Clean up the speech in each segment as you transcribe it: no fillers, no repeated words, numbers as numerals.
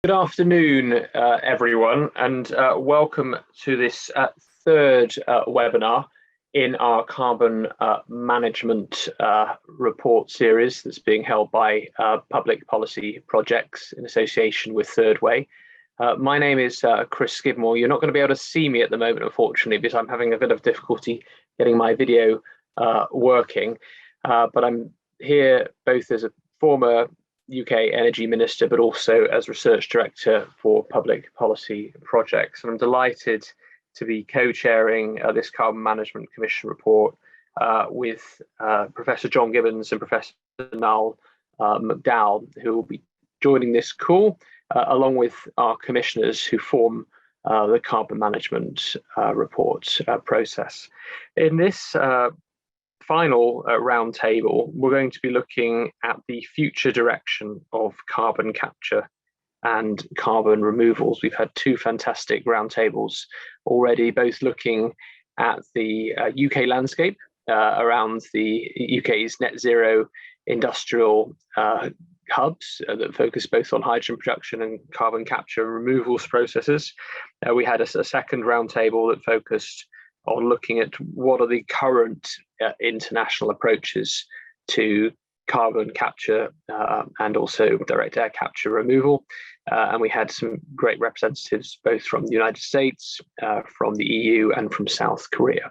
Good afternoon, everyone, and welcome to this third webinar in our carbon management report series that's being held by Public Policy Projects in association with Third Way. My name is Chris Skidmore. You're not going to be able to see me at the moment, unfortunately, because I'm having a bit of difficulty getting my video working, but I'm here both as a former UK Energy Minister, but also as Research Director for Public Policy Projects. And I'm delighted to be co-chairing this Carbon Management Commission report with Professor John Gibbons and Professor Niall McDowell, who will be joining this call, along with our commissioners who form the carbon management report process. In this final roundtable, we're going to be looking at the future direction of carbon capture and carbon removals. We've had two fantastic roundtables already, both looking at the UK landscape around the UK's net zero industrial hubs that focus both on hydrogen production and carbon capture and removals processes. We had a second roundtable that focused on looking at what are the current international approaches to carbon capture and also direct air capture removal. And we had some great representatives both from the United States, from the EU and from South Korea.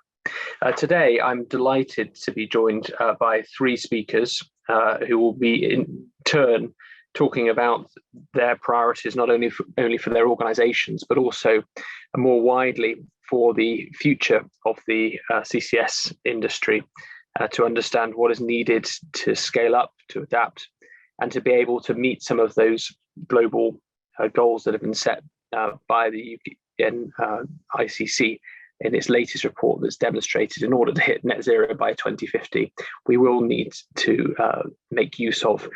Today, I'm delighted to be joined by three speakers who will be in turn talking about their priorities, not only for their organizations, but also more widely for the future of the CCS industry, to understand what is needed to scale up, to adapt, and to be able to meet some of those global goals that have been set by the UN ICC in its latest report that's demonstrated in order to hit net zero by 2050, we will need to make use of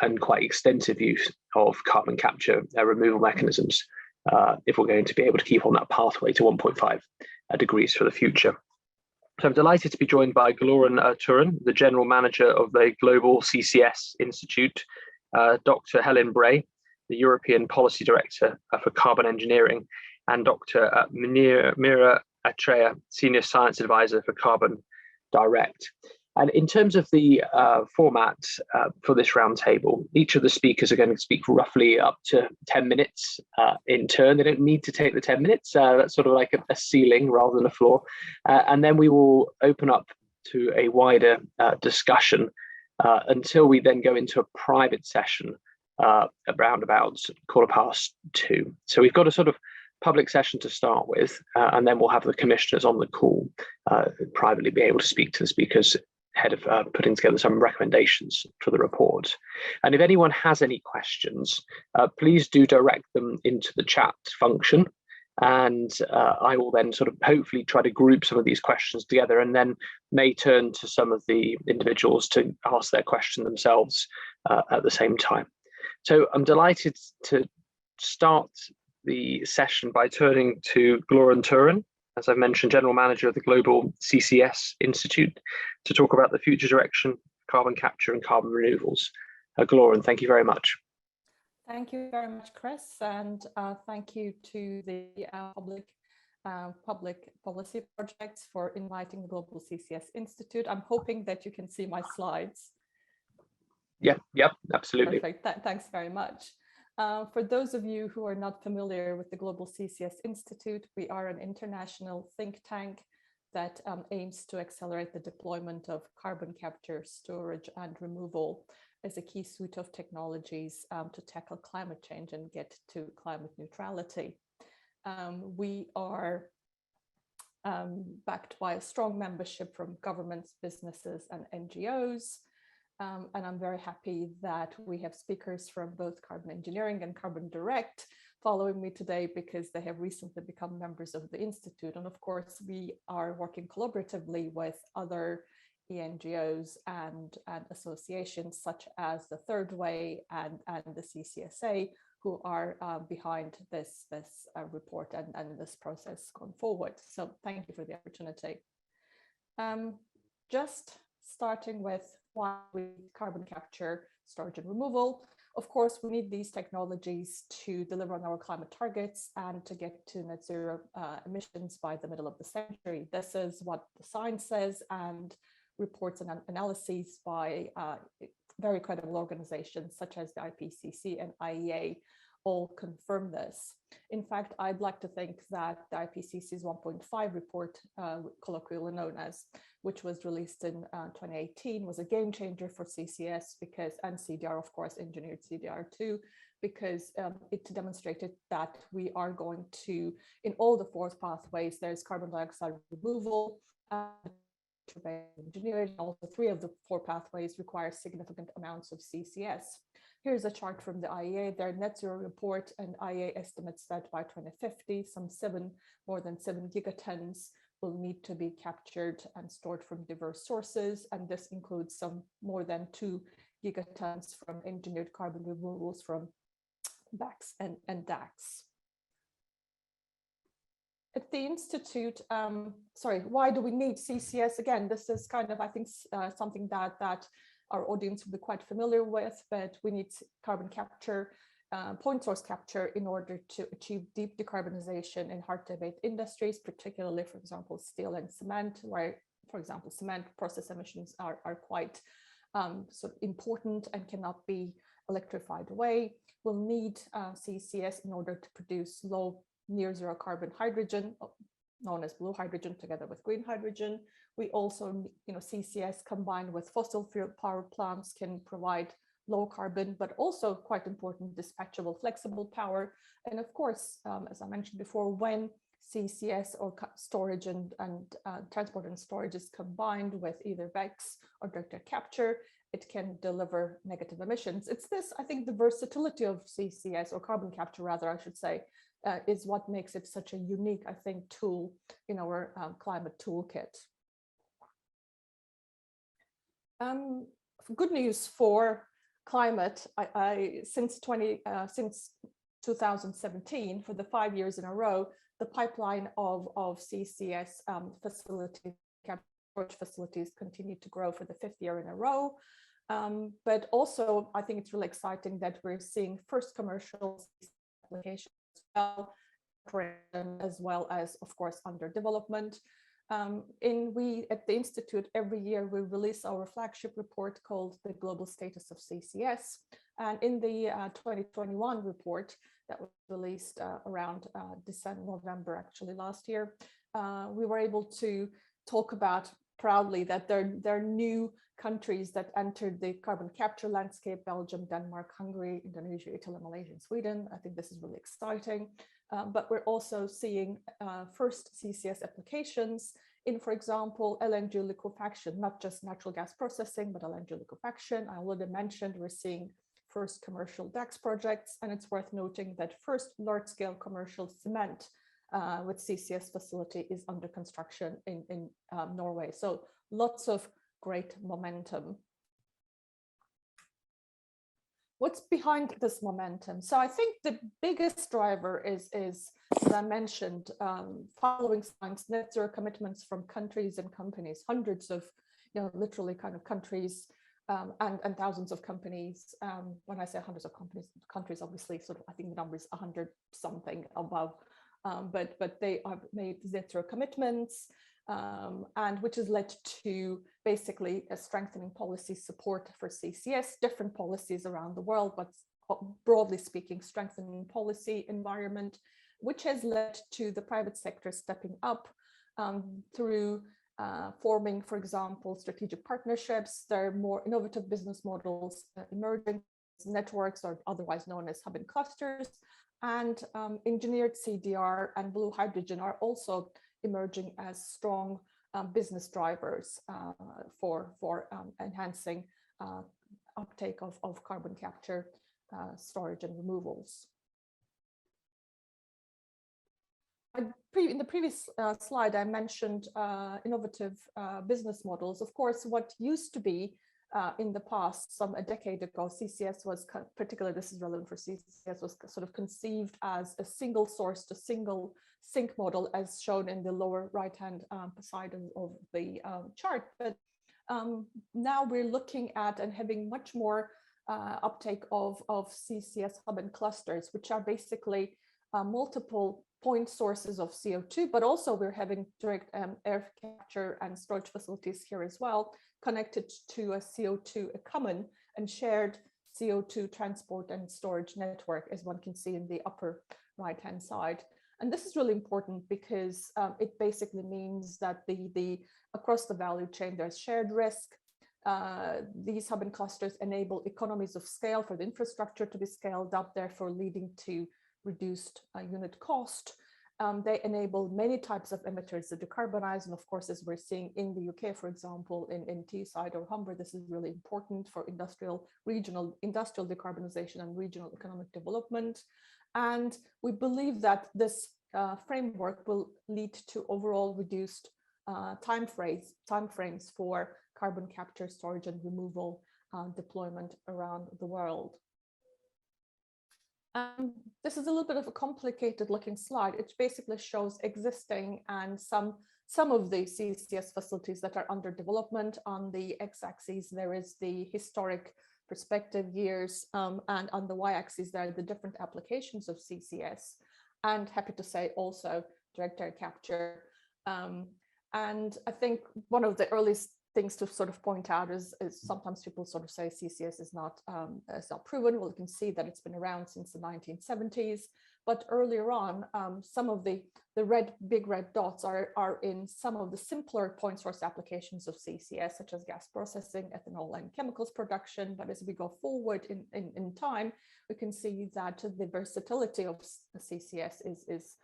and quite extensive use of carbon capture removal mechanisms if we're going to be able to keep on that pathway to 1.5 degrees for the future. So I'm delighted to be joined by Gloran Turan, the General Manager of the Global CCS Institute, Dr. Helen Bray, the European Policy Director for Carbon Engineering, and Dr. Mira Atreya, Senior Science Advisor for Carbon Direct. And in terms of the format for this roundtable, each of the speakers are going to speak roughly up to 10 minutes in turn. They don't need to take the 10 minutes. That's sort of like a ceiling rather than a floor. And then we will open up to a wider discussion until we then go into a private session around about 2:15. So we've got a sort of public session to start with, and then we'll have the commissioners on the call privately be able to speak to the speakers ahead of putting together some recommendations for the report. And if anyone has any questions, please do direct them into the chat function, and I will then sort of hopefully try to group some of these questions together, and then may turn to some of the individuals to ask their question themselves at the same time. So I'm delighted to start the session by turning to Gloran Turan, as I've mentioned, General Manager of the Global CCS Institute, to talk about the future direction of carbon capture and carbon removals. Gloran, thank you very much. Thank you very much, Chris, and thank you to the Public Policy Projects for inviting the Global CCS Institute. I'm hoping that you can see my slides. Yep, absolutely. Perfect. Thanks very much. For those of you who are not familiar with the Global CCS Institute, we are an international think tank that aims to accelerate the deployment of carbon capture, storage, and removal as a key suite of technologies to tackle climate change and get to climate neutrality. We are backed by a strong membership from governments, businesses, and NGOs. And I'm very happy that we have speakers from both Carbon Engineering and Carbon Direct following me today, because they have recently become members of the Institute. And of course, we are working collaboratively with other NGOs and associations such as the Third Way and the CCSA, who are behind this report and this process going forward. So thank you for the opportunity. Just starting with why we need carbon capture, storage and removal. Of course, we need these technologies to deliver on our climate targets and to get to net zero emissions by the middle of the century. This is what the science says, and reports and analyses by very credible organizations such as the IPCC and IEA all confirm this. In fact, I'd like to think that the IPCC's 1.5 report, colloquially known as, which was released in 2018, was a game changer for CCS because, and CDR, of course, engineered CDR too, because it demonstrated that we are going to, in all the four pathways, there's carbon dioxide removal, engineering, also 3 of the 4 pathways require significant amounts of CCS. Here's a chart from the IEA, their net zero report, and IEA estimates that by 2050, more than 7 gigatons will need to be captured and stored from diverse sources. And this includes some more than 2 gigatons from engineered carbon removals from BACs and DACs. At the Institute, why do we need CCS? Again, this is kind of, I think, something that our audience will be quite familiar with, but we need carbon capture, point source capture in order to achieve deep decarbonization in hard to abate industries, particularly, for example, steel and cement, where, for example, cement process emissions are quite sort of important and cannot be electrified away. We'll need CCS in order to produce low near zero carbon hydrogen, known as blue hydrogen, together with green hydrogen. We also, CCS combined with fossil fuel power plants can provide low carbon, but also quite important, dispatchable, flexible power. And of course, as I mentioned before, when CCS or storage and transport and storage is combined with either BECCS or direct air capture, it can deliver negative emissions. It's this, I think, the versatility of CCS, or carbon capture rather, I should say, is what makes it such a unique, I think, tool in our climate toolkit. Good news for climate. Since 2017, for the 5 years in a row, the pipeline of CCS facilities continue to grow for the 5th year in a row. But also, I think it's really exciting that we're seeing first commercial applications as well as, of course, under development. We at the Institute, every year we release our flagship report called the Global Status of CCS. And in the 2021 report that was released around November, actually last year, we were able to talk about proudly that there are new countries that entered the carbon capture landscape: Belgium, Denmark, Hungary, Indonesia, Italy, Malaysia, and Sweden. I think this is really exciting. But we're also seeing first CCS applications in, for example, LNG liquefaction, not just natural gas processing, but LNG liquefaction. I already mentioned we're seeing first commercial DACS projects, and it's worth noting that first large-scale commercial cement with CCS facility is under construction in Norway. So lots of great momentum. What's behind this momentum? So I think the biggest driver is as I mentioned, following science, net zero commitments from countries and companies, hundreds of, literally kind of countries and thousands of companies. When I say hundreds of countries, obviously, sort of, I think the number is 100 something above, but they have made net zero commitments, and which has led to basically a strengthening policy support for CCS, different policies around the world, but broadly speaking, strengthening policy environment, which has led to the private sector stepping up through forming, for example, strategic partnerships. There are more innovative business models emerging, networks, or otherwise known as hub and clusters, and engineered CDR and blue hydrogen are also emerging as strong business drivers for enhancing uptake of carbon capture, storage, and removals. In the previous slide, I mentioned innovative business models. Of course, what used to be in the past, a decade ago, CCS was, particularly this is relevant for CCS, was sort of conceived as a single source to single sink model, as shown in the lower right-hand side of the chart. But now we're looking at and having much more uptake of CCS hub and clusters, which are basically multiple point sources of CO2, but also we're having direct air capture and storage facilities here as well, connected to a a common and shared CO2 transport and storage network, as one can see in the upper right-hand side. And this is really important because it basically means that across the value chain, there's shared risk. These hub and clusters enable economies of scale for the infrastructure to be scaled up, therefore leading to reduced unit cost. They enable many types of emitters to decarbonize. And of course, as we're seeing in the UK, for example, in Teesside or Humber, this is really important for regional industrial decarbonization and regional economic development. And we believe that this framework will lead to overall reduced timeframes for carbon capture, storage, and removal deployment around the world. This is a little bit of a complicated looking slide. It basically shows existing and some of the CCS facilities that are under development. On the x-axis, there is the historic perspective years, and on the y-axis, there are the different applications of CCS, and happy to say also direct air capture. And I think one of the earliest things to sort of point out is sometimes people sort of say CCS is not proven. Well, you can see that it's been around since the 1970s, but earlier on, some of the big red dots are in some of the simpler point source applications of CCS, such as gas processing, ethanol, and chemicals production. But as we go forward in time, we can see that the versatility of CCS is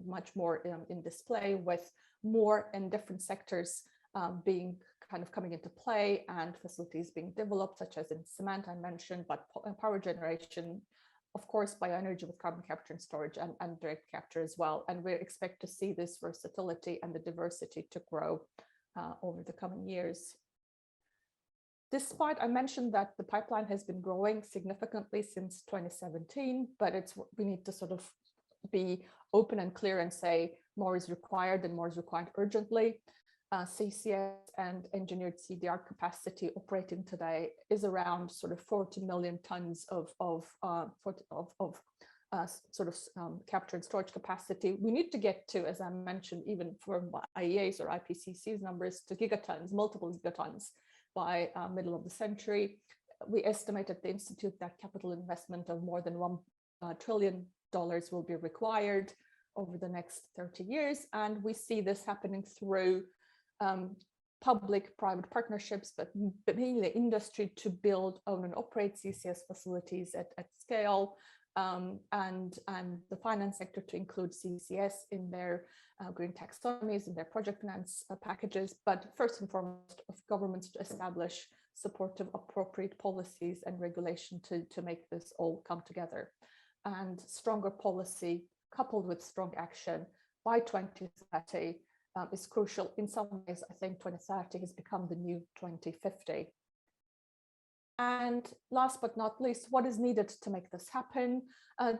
much more in display, with more and different sectors being kind of coming into play and facilities being developed, such as in cement I mentioned, but power generation, of course, bioenergy with carbon capture and storage, and direct capture as well. And we expect to see this versatility and the diversity to grow over the coming years. Despite, I mentioned that the pipeline has been growing significantly since 2017, but we need to sort of be open and clear and say more is required and more is required urgently. CCS and engineered CDR capacity operating today is around sort of 40 million tons of capture and storage capacity. We need to get to, as I mentioned, even for IEA's or IPCC's numbers, to gigatons, multiple gigatons by middle of the century. We estimate at the Institute that capital investment of more than $1 trillion will be required over the next 30 years. And we see this happening through public-private partnerships, but mainly industry to build, own, and operate CCS facilities at scale, and the finance sector to include CCS in their green taxonomies, in their project finance packages, but first and foremost of governments to establish supportive, appropriate policies and regulation to make this all come together. And stronger policy coupled with strong action by 2030 is crucial. In some ways, I think 2030 has become the new 2050. And last but not least, what is needed to make this happen?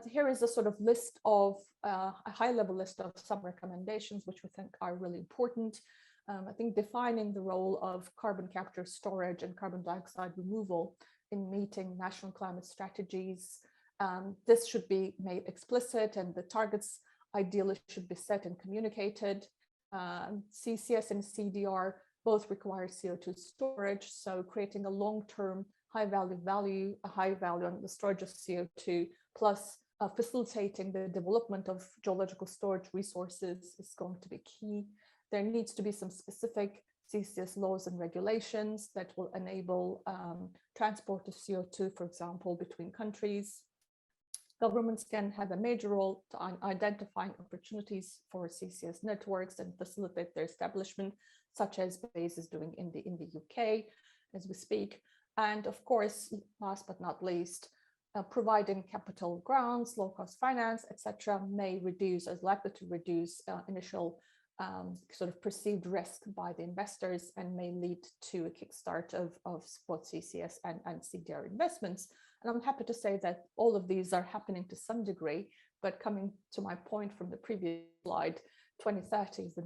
Here is a sort of list of a high-level list of some recommendations, which we think are really important. I think defining the role of carbon capture, storage, and carbon dioxide removal in meeting national climate strategies. This should be made explicit, and the targets ideally should be set and communicated. CCS and CDR both require CO2 storage, so creating a long-term high value on the storage of CO2, plus facilitating the development of geological storage resources is going to be key. There needs to be some specific CCS laws and regulations that will enable transport of CO2, for example, between countries. Governments can have a major role to identifying opportunities for CCS networks and facilitate their establishment, such as BEIS is doing in the UK as we speak. And of course, last but not least, providing capital grants, low-cost finance, etc., is likely to reduce initial sort of perceived risk by the investors and may lead to a kickstart of both CCS and CDR investments. And I'm happy to say that all of these are happening to some degree, but coming to my point from the previous slide, 2030 is the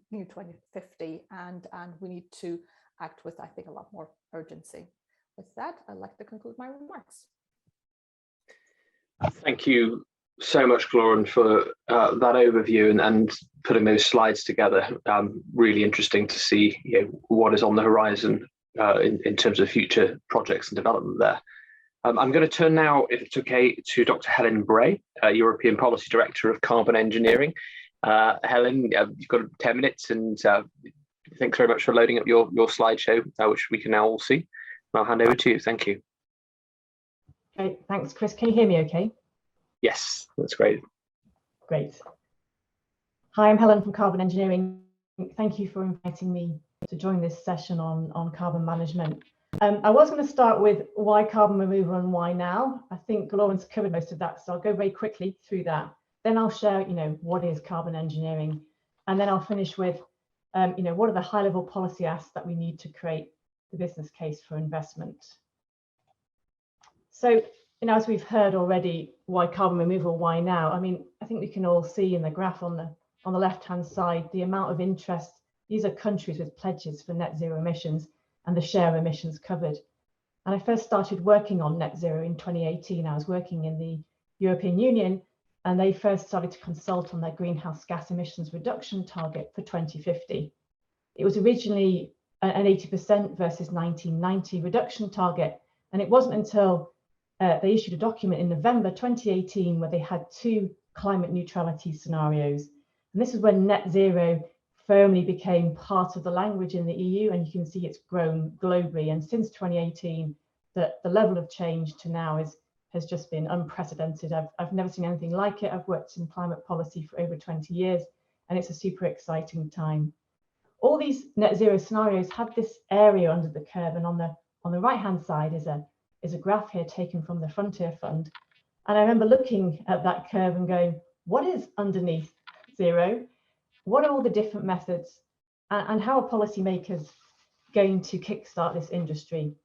new 2050, and we need to act with, I think, a lot more urgency. With that, I'd like to conclude my remarks. Thank you so much, Gloran, for that overview and putting those slides together. Really interesting to see what is on the horizon in terms of future projects and development there. I'm going to turn now, if it's okay, to Dr. Helen Bray, European Policy Director of Carbon Engineering. Helen, you've got 10 minutes, and thanks very much for loading up your slideshow, which we can now all see. I'll hand over to you. Thank you. Okay, thanks, Chris. Can you hear me okay? Yes, that's great. Great. Hi, I'm Helen from Carbon Engineering. Thank you for inviting me to join this session on carbon management. I was going to start with why carbon removal and why now. I think Gloran's covered most of that, so I'll go very quickly through that. Then I'll share, what is carbon engineering, and then I'll finish with, what are the high-level policy asks that we need to create the business case for investment. So, as we've heard already, why carbon removal, why now? I mean, I think we can all see in the graph on the left-hand side the amount of interest. These are countries with pledges for net zero emissions and the share of emissions covered. And I first started working on net zero in 2018. I was working in the European Union, and they first started to consult on their greenhouse gas emissions reduction target for 2050. It was originally an 80% versus 1990 reduction target. And it wasn't until they issued a document in November 2018 where they had 2 climate neutrality scenarios. And this is when net zero firmly became part of the language in the EU, and you can see it's grown globally. And since 2018, the level of change to now has just been unprecedented. I've never seen anything like it. I've worked in climate policy for over 20 years, and it's a super exciting time. All these net zero scenarios have this area under the curve, and on the right-hand side is a graph here taken from the Frontier Fund. And I remember looking at that curve and going, what is underneath zero? What are all the different methods, and how are policymakers going to kickstart this industry?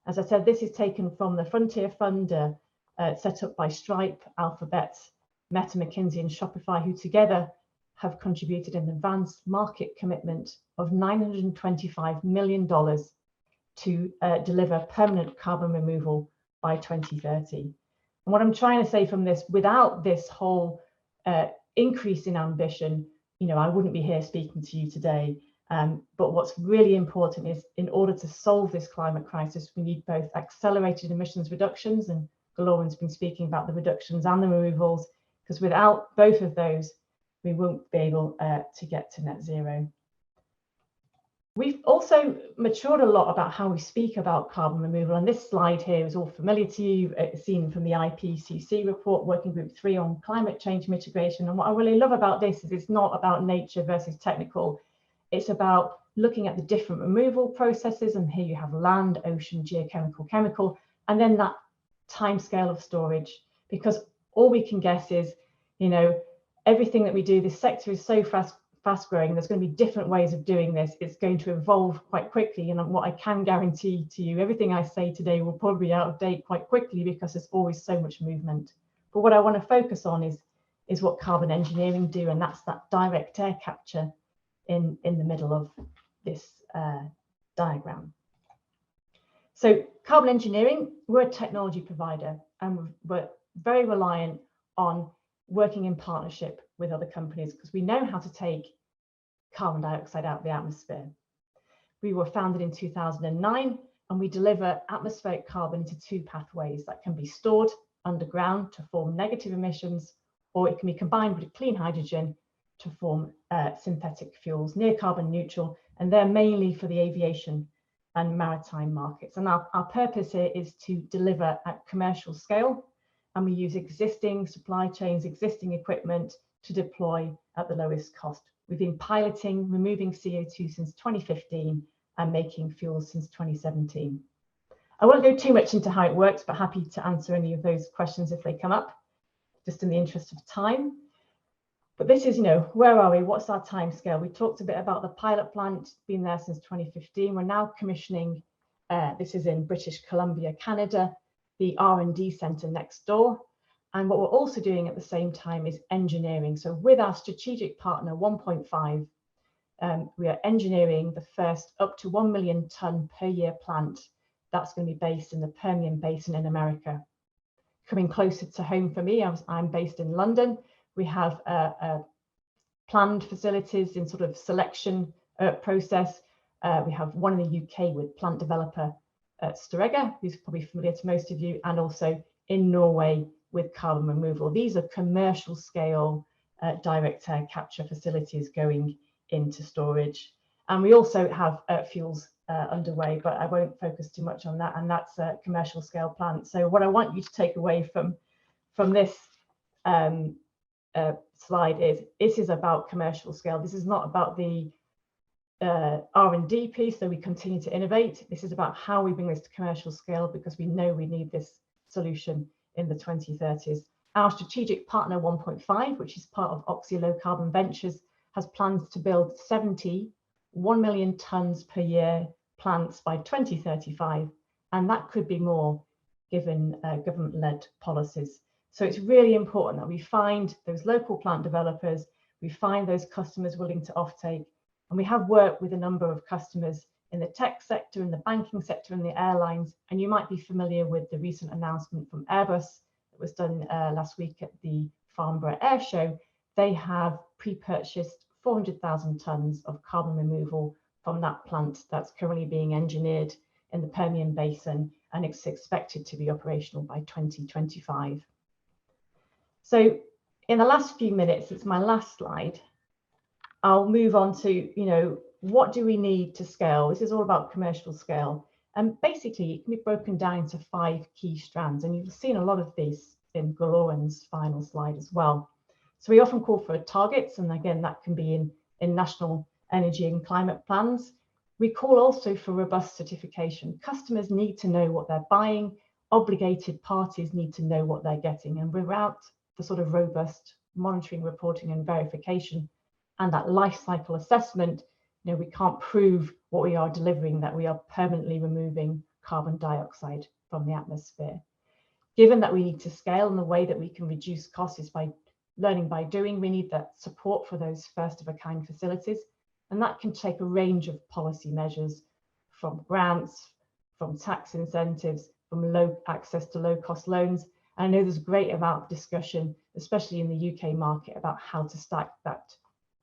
As I said, this is taken from the Frontier Fund, set up by Stripe, Alphabet, Meta, McKinsey, and Shopify, who together have contributed an advanced market commitment of $925 million to deliver permanent carbon removal by 2030. And what I'm trying to say from this, without this whole increase in ambition, I wouldn't be here speaking to you today. But what's really important is, in order to solve this climate crisis, we need both accelerated emissions reductions, and Gloran's been speaking about the reductions and the removals, because without both of those, we won't be able to get to net zero. We've also matured a lot about how we speak about carbon removal, and this slide here is all familiar to you. It's seen from the IPCC report, Working Group 3 on climate change mitigation. And what I really love about this is it's not about nature versus technical. It's about looking at the different removal processes, and here you have land, ocean, geochemical, chemical, and then that time scale of storage, because all we can guess is, everything that we do, this sector is so fast growing, there's going to be different ways of doing this. It's going to evolve quite quickly. And what I can guarantee to you, everything I say today will probably be out of date quite quickly, because there's always so much movement. But what I want to focus on is what carbon engineering do, and that's that direct air capture in the middle of this diagram. So carbon engineering, we're a technology provider, and we're very reliant on working in partnership with other companies, because we know how to take carbon dioxide out of the atmosphere. We were founded in 2009, and we deliver atmospheric carbon into 2 pathways that can be stored underground to form negative emissions, or it can be combined with clean hydrogen to form synthetic fuels, near carbon neutral, and they're mainly for the aviation and maritime markets. And our purpose here is to deliver at commercial scale, and we use existing supply chains, existing equipment to deploy at the lowest cost. We've been piloting removing CO2 since 2015 and making fuels since 2017. I won't go too much into how it works, but happy to answer any of those questions if they come up, just in the interest of time. But this is, where are we? What's our time scale? We talked a bit about the pilot plant, been there since 2015. We're now commissioning, this is in British Columbia, Canada, the R&D center next door. And what we're also doing at the same time is engineering. So with our strategic partner, 1PointFive, We are engineering the first up to 1 million ton per year plant that's going to be based in the Permian Basin in America. Coming closer to home for me, I'm based in London. We have planned facilities in sort of selection process. We have one in the UK with plant developer Storegga, who's probably familiar to most of you, and also in Norway with carbon removal. These are commercial scale direct air capture facilities going into storage. And we also have fuels underway, but I won't focus too much on that. And that's a commercial scale plant. So what I want you to take away from this slide is this is about commercial scale. This is not about the R&D piece, so we continue to innovate. This is about how we bring this to commercial scale, because we know we need this solution in the 2030s. Our strategic partner 1PointFive, which is part of Oxy Low Carbon Ventures, has plans to build 70 1 million tons per year plants by 2035, and that could be more given government-led policies. So it's really important that we find those local plant developers, we find those customers willing to offtake, and we have worked with a number of customers in the tech sector, in the banking sector, and the airlines. And you might be familiar with the recent announcement from Airbus that was done last week at the Farnborough Air Show. They have pre-purchased 400,000 tons of carbon removal from that plant that's currently being engineered in the Permian Basin, and it's expected to be operational by 2025. So in the last few minutes, it's my last slide, I'll move on to, what do we need to scale? This is all about commercial scale. And basically, it can be broken down into 5 key strands. And you've seen a lot of these in Galoran's final slide as well. So we often call for targets. And again, that can be in national energy and climate plans. We call also for robust certification. Customers need to know what they're buying. Obligated parties need to know what they're getting. And without the sort of robust monitoring, reporting, and verification, and that life cycle assessment, we can't prove what we are delivering, that we are permanently removing carbon dioxide from the atmosphere. Given that we need to scale, and the way that we can reduce costs is by learning by doing, we need that support for those first of a kind facilities. And that can take a range of policy measures, from grants, from tax incentives, from low access to low cost loans. And I know there's a great amount of discussion, especially in the UK market, about how to stack that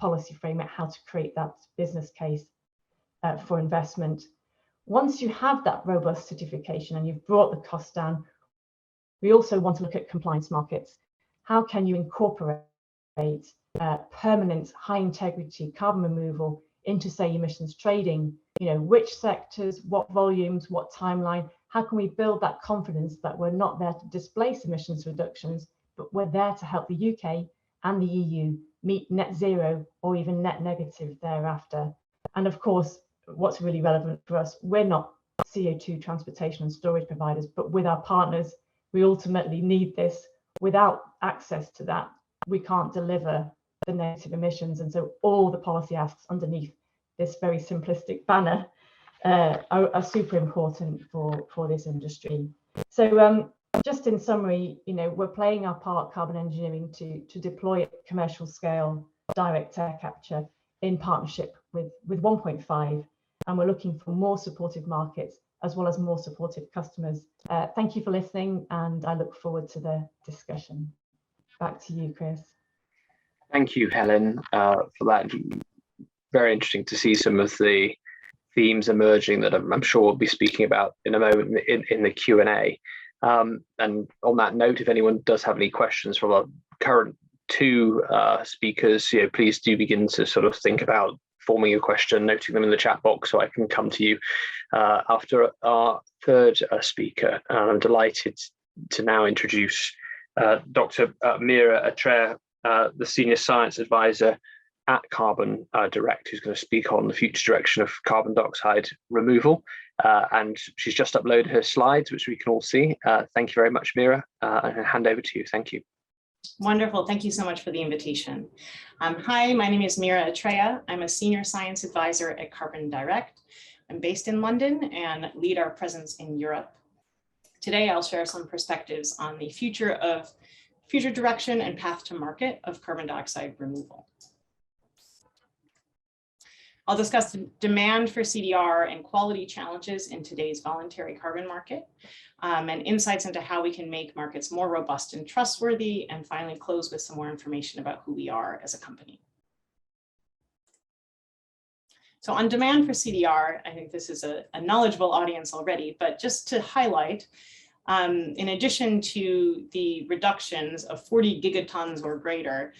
policy framework, how to create that business case for investment. Once you have that robust certification and you've brought the cost down, we also want to look at compliance markets. How can you incorporate permanent high integrity carbon removal into, say, emissions trading? Which sectors, what volumes, what timeline? How can we build that confidence that we're not there to displace emissions reductions, but we're there to help the UK and the EU meet net zero or even net negative thereafter? And of course, what's really relevant for us, we're not CO2 transportation and storage providers, but with our partners, we ultimately need this. Without access to that, we can't deliver the negative emissions. And so all the policy asks underneath this very simplistic banner are super important for this industry. So just in summary, we're playing our part, Carbon Engineering, to deploy commercial scale direct air capture in partnership with 1PointFive, and we're looking for more supportive markets as well as more supportive customers. Thank you for listening, and I look forward to the discussion. Back to you, Chris. Thank you, Helen, for that. Very interesting to see some of the themes emerging that I'm sure we'll be speaking about in a moment in the Q&A. And on that note, if anyone does have any questions from our current 2 speakers, please do begin to sort of think about forming a question, noting them in the chat box, so I can come to you after our 3rd speaker. I'm delighted to now introduce Dr. Meera Atreya, the Senior Science Advisor at Carbon Direct, who's going to speak on the future direction of carbon dioxide removal. And she's just uploaded her slides, which we can all see. Thank you very much, Meera, and I'll hand over to you. Thank you. Wonderful. Thank you so much for the invitation. Hi, my name is Meera Atreya. I'm a Senior Science Advisor at Carbon Direct. I'm based in London and lead our presence in Europe. Today, I'll share some perspectives on the future direction and path to market of carbon dioxide removal. I'll discuss the demand for CDR and quality challenges in today's voluntary carbon market, and insights into how we can make markets more robust and trustworthy, and finally close with some more information about who we are as a company. So on demand for CDR, I think this is a knowledgeable audience already, but just to highlight, in addition to the reductions of 40 gigatons or greater,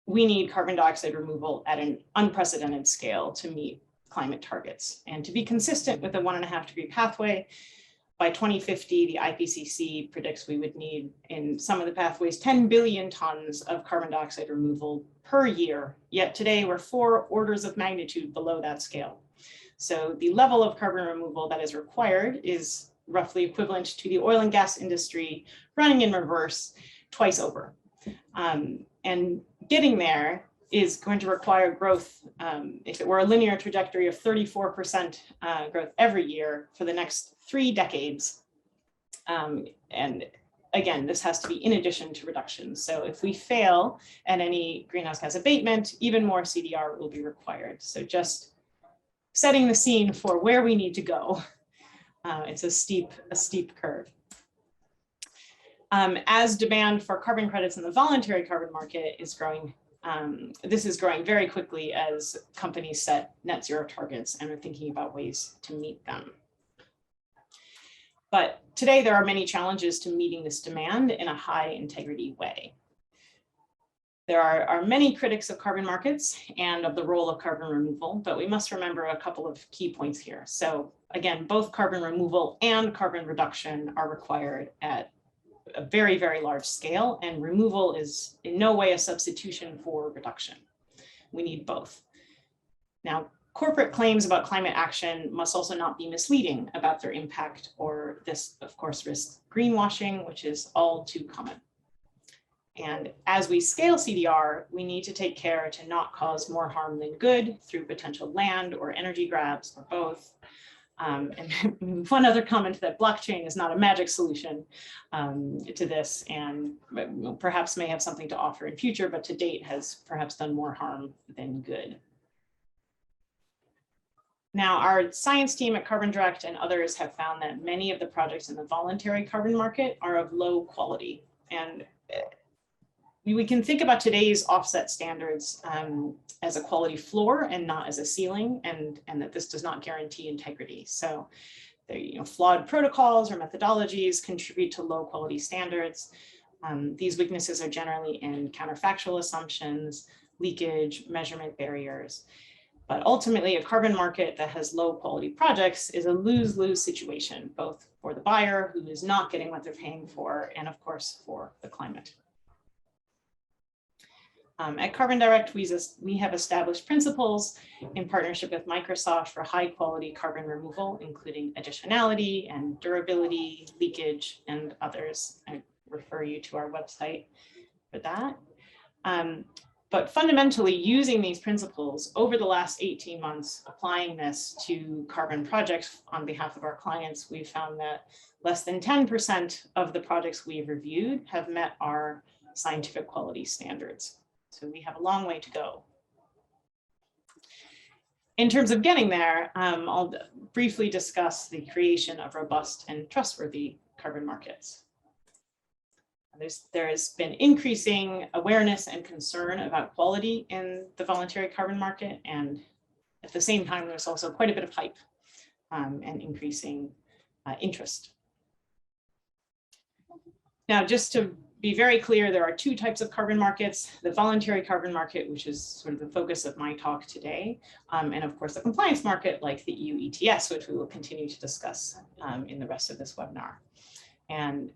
we need carbon dioxide removal at an unprecedented scale to meet climate targets. And to be consistent with the 1.5-degree pathway, by 2050, the IPCC predicts we would need, in some of the pathways, 10 billion tons of carbon dioxide removal per year. Yet today we're 4 orders of magnitude below that scale. So the level of carbon removal that is required is roughly equivalent to the oil and gas industry running in reverse twice over. And getting there is going to require growth. If it were a linear trajectory of 34% growth every year for the next 3 decades. And again, this has to be in addition to reductions. So if we fail at any greenhouse gas abatement, even more CDR will be required. So just setting the scene for where we need to go. It's a steep curve. As demand for carbon credits in the voluntary carbon market is growing, this is growing very quickly as companies set net zero targets and are thinking about ways to meet them. But today there are many challenges to meeting this demand in a high integrity way. There are many critics of carbon markets and of the role of carbon removal, but we must remember a couple of key points here. So again, both carbon removal and carbon reduction are required at a very, very large scale, and removal is in no way a substitution for reduction. We need both. Now, corporate claims about climate action must also not be misleading about their impact, or this, of course, risks greenwashing, which is all too common. And as we scale CDR, we need to take care to not cause more harm than good through potential land or energy grabs, or both. And one other comment, that blockchain is not a magic solution to this, and perhaps may have something to offer in future, but to date has perhaps done more harm than good. Now, our science team at Carbon Direct and others have found that many of the projects in the voluntary carbon market are of low quality. And we can think about today's offset standards as a quality floor and not as a ceiling, and that this does not guarantee integrity. So flawed protocols or methodologies contribute to low quality standards. These weaknesses are generally in counterfactual assumptions, leakage, measurement barriers. But ultimately, a carbon market that has low quality projects is a lose-lose situation, both for the buyer, who is not getting what they're paying for, and of course, for the climate. At Carbon Direct, we have established principles in partnership with Microsoft for high quality carbon removal, including additionality and durability, leakage, and others. I refer you to our website for that. But fundamentally, using these principles over the last 18 months, applying this to carbon projects on behalf of our clients, we've found that less than 10% of the projects we've reviewed have met our scientific quality standards. So we have a long way to go. In terms of getting there, I'll briefly discuss the creation of robust and trustworthy carbon markets. There has been increasing awareness and concern about quality in the voluntary carbon market, and at the same time, there's also quite a bit of hype and increasing interest. Now, just to be very clear, there are 2 types of carbon markets: the voluntary carbon market, which is sort of the focus of my talk today, and of course the compliance market, like the EU ETS, which we will continue to discuss in the rest of this webinar. And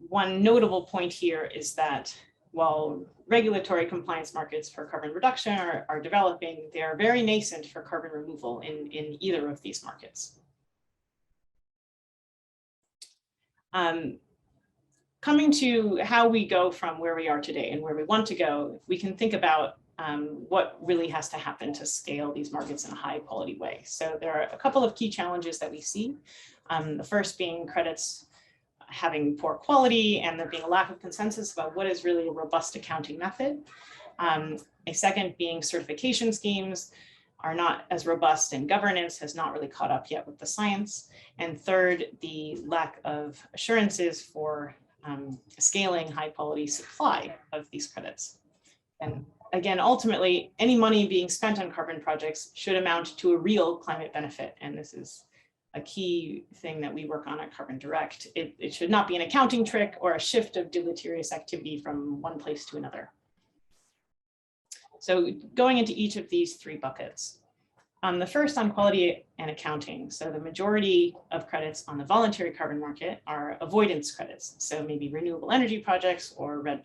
one notable point here is that while regulatory compliance markets for carbon reduction are developing, they are very nascent for carbon removal in either of these markets. Coming to how we go from where we are today and where we want to go, we can think about what really has to happen to scale these markets in a high quality way. So there are a couple of key challenges that we see. The first being credits having poor quality and there being a lack of consensus about what is really a robust accounting method. A second being certification schemes are not as robust, and governance has not really caught up yet with the science. And third, the lack of assurances for scaling high quality supply of these credits. And again, ultimately, any money being spent on carbon projects should amount to a real climate benefit. And this is a key thing that we work on at Carbon Direct. It should not be an accounting trick or a shift of deleterious activity from one place to another. So going into each of these three buckets. The first on quality and accounting. So the majority of credits on the voluntary carbon market are avoidance credits. So maybe renewable energy projects or REDD+.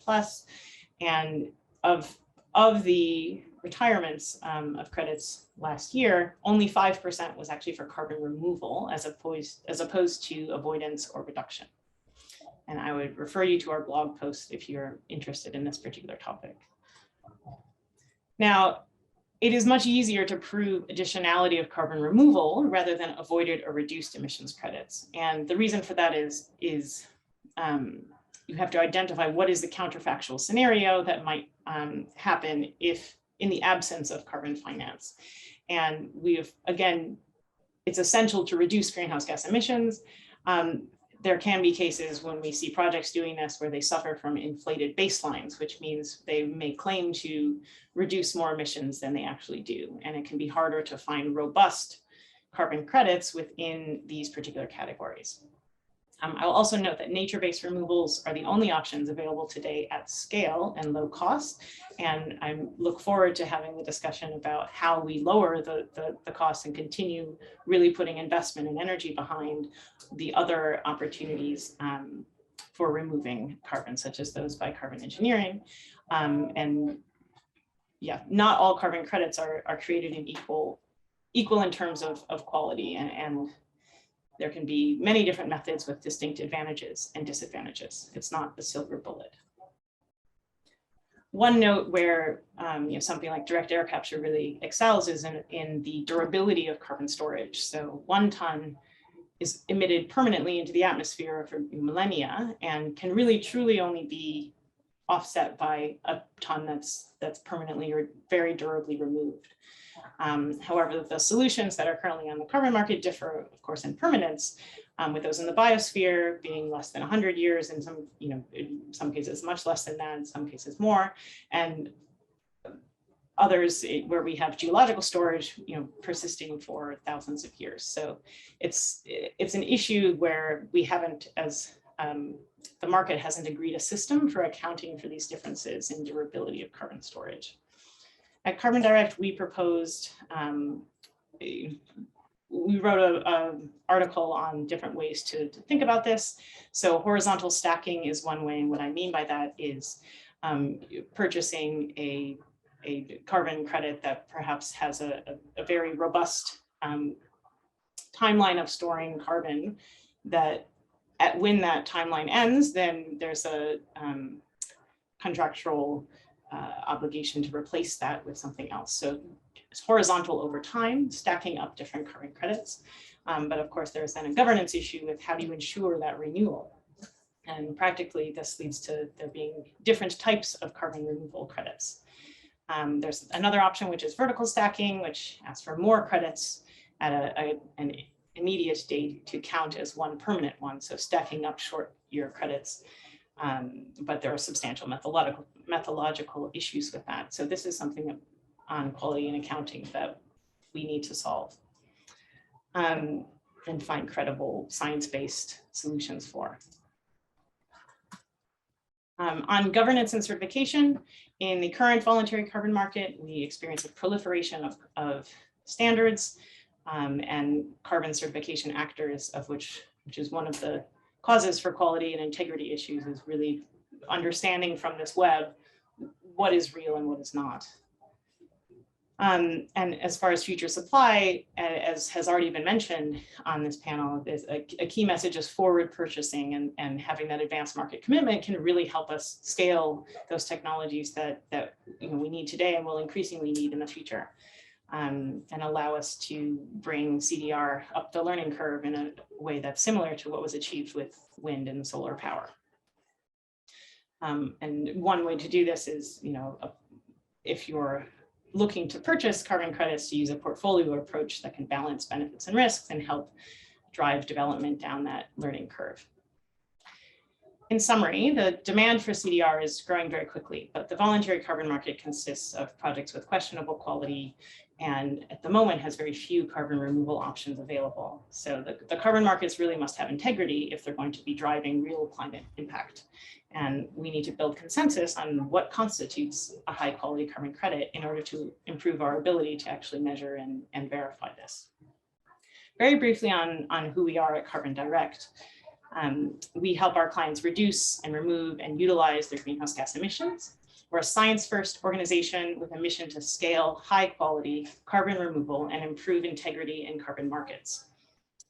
And of the retirements of credits last year, only 5% was actually for carbon removal as opposed to avoidance or reduction. And I would refer you to our blog post if you're interested in this particular topic. Now, it is much easier to prove additionality of carbon removal rather than avoided or reduced emissions credits. And the reason for that is you have to identify what is the counterfactual scenario that might happen if in the absence of carbon finance. And again, it's essential to reduce greenhouse gas emissions. There can be cases when we see projects doing this where they suffer from inflated baselines, which means they may claim to reduce more emissions than they actually do. And it can be harder to find robust carbon credits within these particular categories. I'll also note that nature-based removals are the only options available today at scale and low cost. And I look forward to having the discussion about how we lower the costs and continue really putting investment and energy behind the other opportunities for removing carbon, such as those by carbon engineering. And yeah, not all carbon credits are created in equal in terms of quality, and there can be many different methods with distinct advantages and disadvantages. It's not the silver bullet. One note where something like direct air capture really excels is in the durability of carbon storage. So 1 ton is emitted permanently into the atmosphere for millennia and can really truly only be offset by a ton that's permanently or very durably removed. However, the solutions that are currently on the carbon market differ, of course, in permanence, with those in the biosphere being less than 100 years, in some cases much less than that, in some cases more, and others where we have geological storage, persisting for thousands of years. So it's an issue where we haven't, the market hasn't agreed a system for accounting for these differences in durability of carbon storage. At Carbon Direct, we proposed, we wrote an article on different ways to think about this. So horizontal stacking is one way, and what I mean by that is purchasing a carbon credit that perhaps has a very robust timeline of storing carbon, that when that timeline ends, then there's a contractual obligation to replace that with something else. So it's horizontal over time, stacking up different carbon credits. But of course, there's then a governance issue with how do you ensure that renewal? And practically, this leads to there being different types of carbon removal credits. There's another option, which is vertical stacking, which asks for more credits at an immediate date to count as one permanent one. So stacking up short year credits. But there are substantial methodological issues with that. So this is something on quality and accounting that we need to solve and find credible science-based solutions for. On governance and certification, in the current voluntary carbon market, we experience a proliferation of standards and carbon certification actors, of which is one of the causes for quality and integrity issues, is really understanding from this web what is real and what is not. And as far as future supply, as has already been mentioned on this panel, is a key message is forward purchasing, and having that advanced market commitment can really help us scale those technologies that we need today and will increasingly need in the future, and allow us to bring CDR up the learning curve in a way that's similar to what was achieved with wind and solar power. And one way to do this is, if you're looking to purchase carbon credits, to use a portfolio approach that can balance benefits and risks and help drive development down that learning curve. In summary, the demand for CDR is growing very quickly, but the voluntary carbon market consists of projects with questionable quality and at the moment has very few carbon removal options available. So the carbon markets really must have integrity if they're going to be driving real climate impact. And we need to build consensus on what constitutes a high quality carbon credit in order to improve our ability to actually measure and verify this. Very briefly on who we are at Carbon Direct. We help our clients reduce and remove and utilize their greenhouse gas emissions. We're a science-first organization with a mission to scale high-quality carbon removal and improve integrity in carbon markets.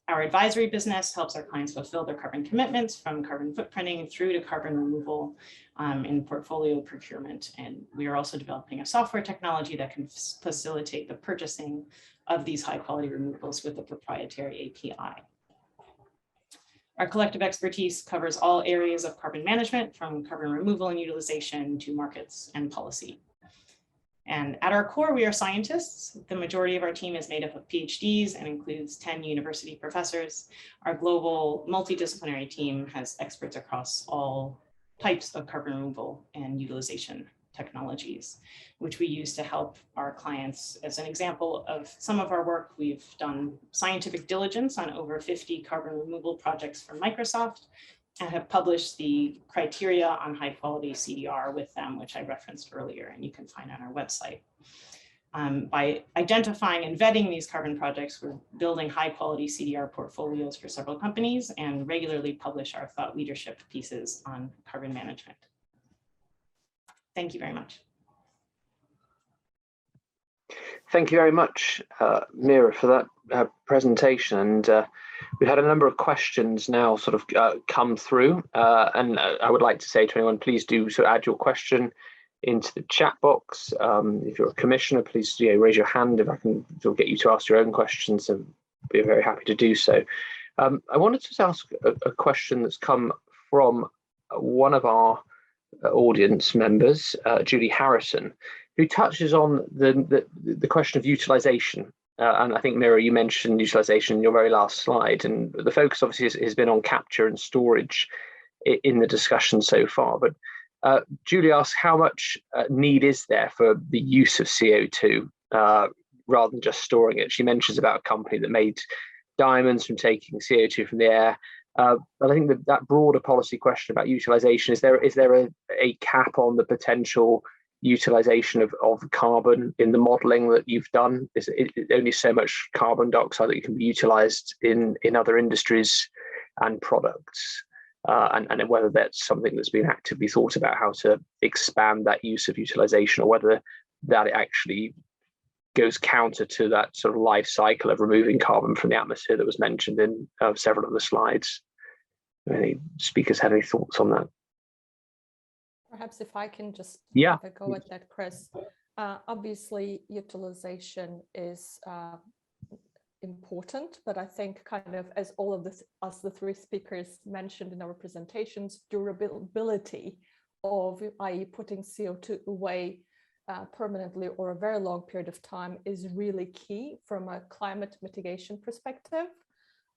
Our advisory business helps our clients fulfill their carbon commitments from carbon footprinting through to carbon removal in portfolio procurement. And we are also developing a software technology that can facilitate the purchasing of these high-quality removals with a proprietary API. Our collective expertise covers all areas of carbon management, from carbon removal and utilization to markets and policy. And at our core, we are scientists. The majority of our team is made up of PhDs and includes 10 university professors. Our global multidisciplinary team has experts across all types of carbon removal and utilization technologies, which we use to help our clients. As an example of some of our work, we've done scientific diligence on over 50 carbon removal projects for Microsoft and have published the criteria on high quality CDR with them, which I referenced earlier, and you can find on our website. By identifying and vetting these carbon projects, we're building high quality CDR portfolios for several companies and regularly publish our thought leadership pieces on carbon management. Thank you very much. Thank you very much, Mira, for that presentation. And we've had a number of questions now sort of come through. And I would like to say to anyone, please do so add your question into the chat box. If you're a commissioner, please raise your hand if I can get you to ask your own questions, and be very happy to do so. I wanted to ask a question that's come from one of our audience members, Julie Harrison, who touches on the question of utilization. And I think, Mira, you mentioned utilization in your very last slide, and the focus obviously has been on capture and storage in the discussion so far. But Julie asks, how much need is there for the use of CO2 rather than just storing it? She mentions about a company that made diamonds from taking CO2 from the air. But I think that broader policy question about utilization, is there a cap on the potential utilization of carbon in the modeling that you've done? Is it only so much carbon dioxide that can be utilized in other industries and products? And whether that's something that's been actively thought about, how to expand that use of utilization, or whether that actually goes counter to that sort of life cycle of removing carbon from the atmosphere that was mentioned in several of the slides. Any speakers had any thoughts on that? Perhaps if I can just have a go at that, Chris. Obviously, utilization is important, but I think kind of as all of us, the three speakers mentioned in our presentations, durability of, i.e. putting CO2 away permanently or a very long period of time is really key from a climate mitigation perspective.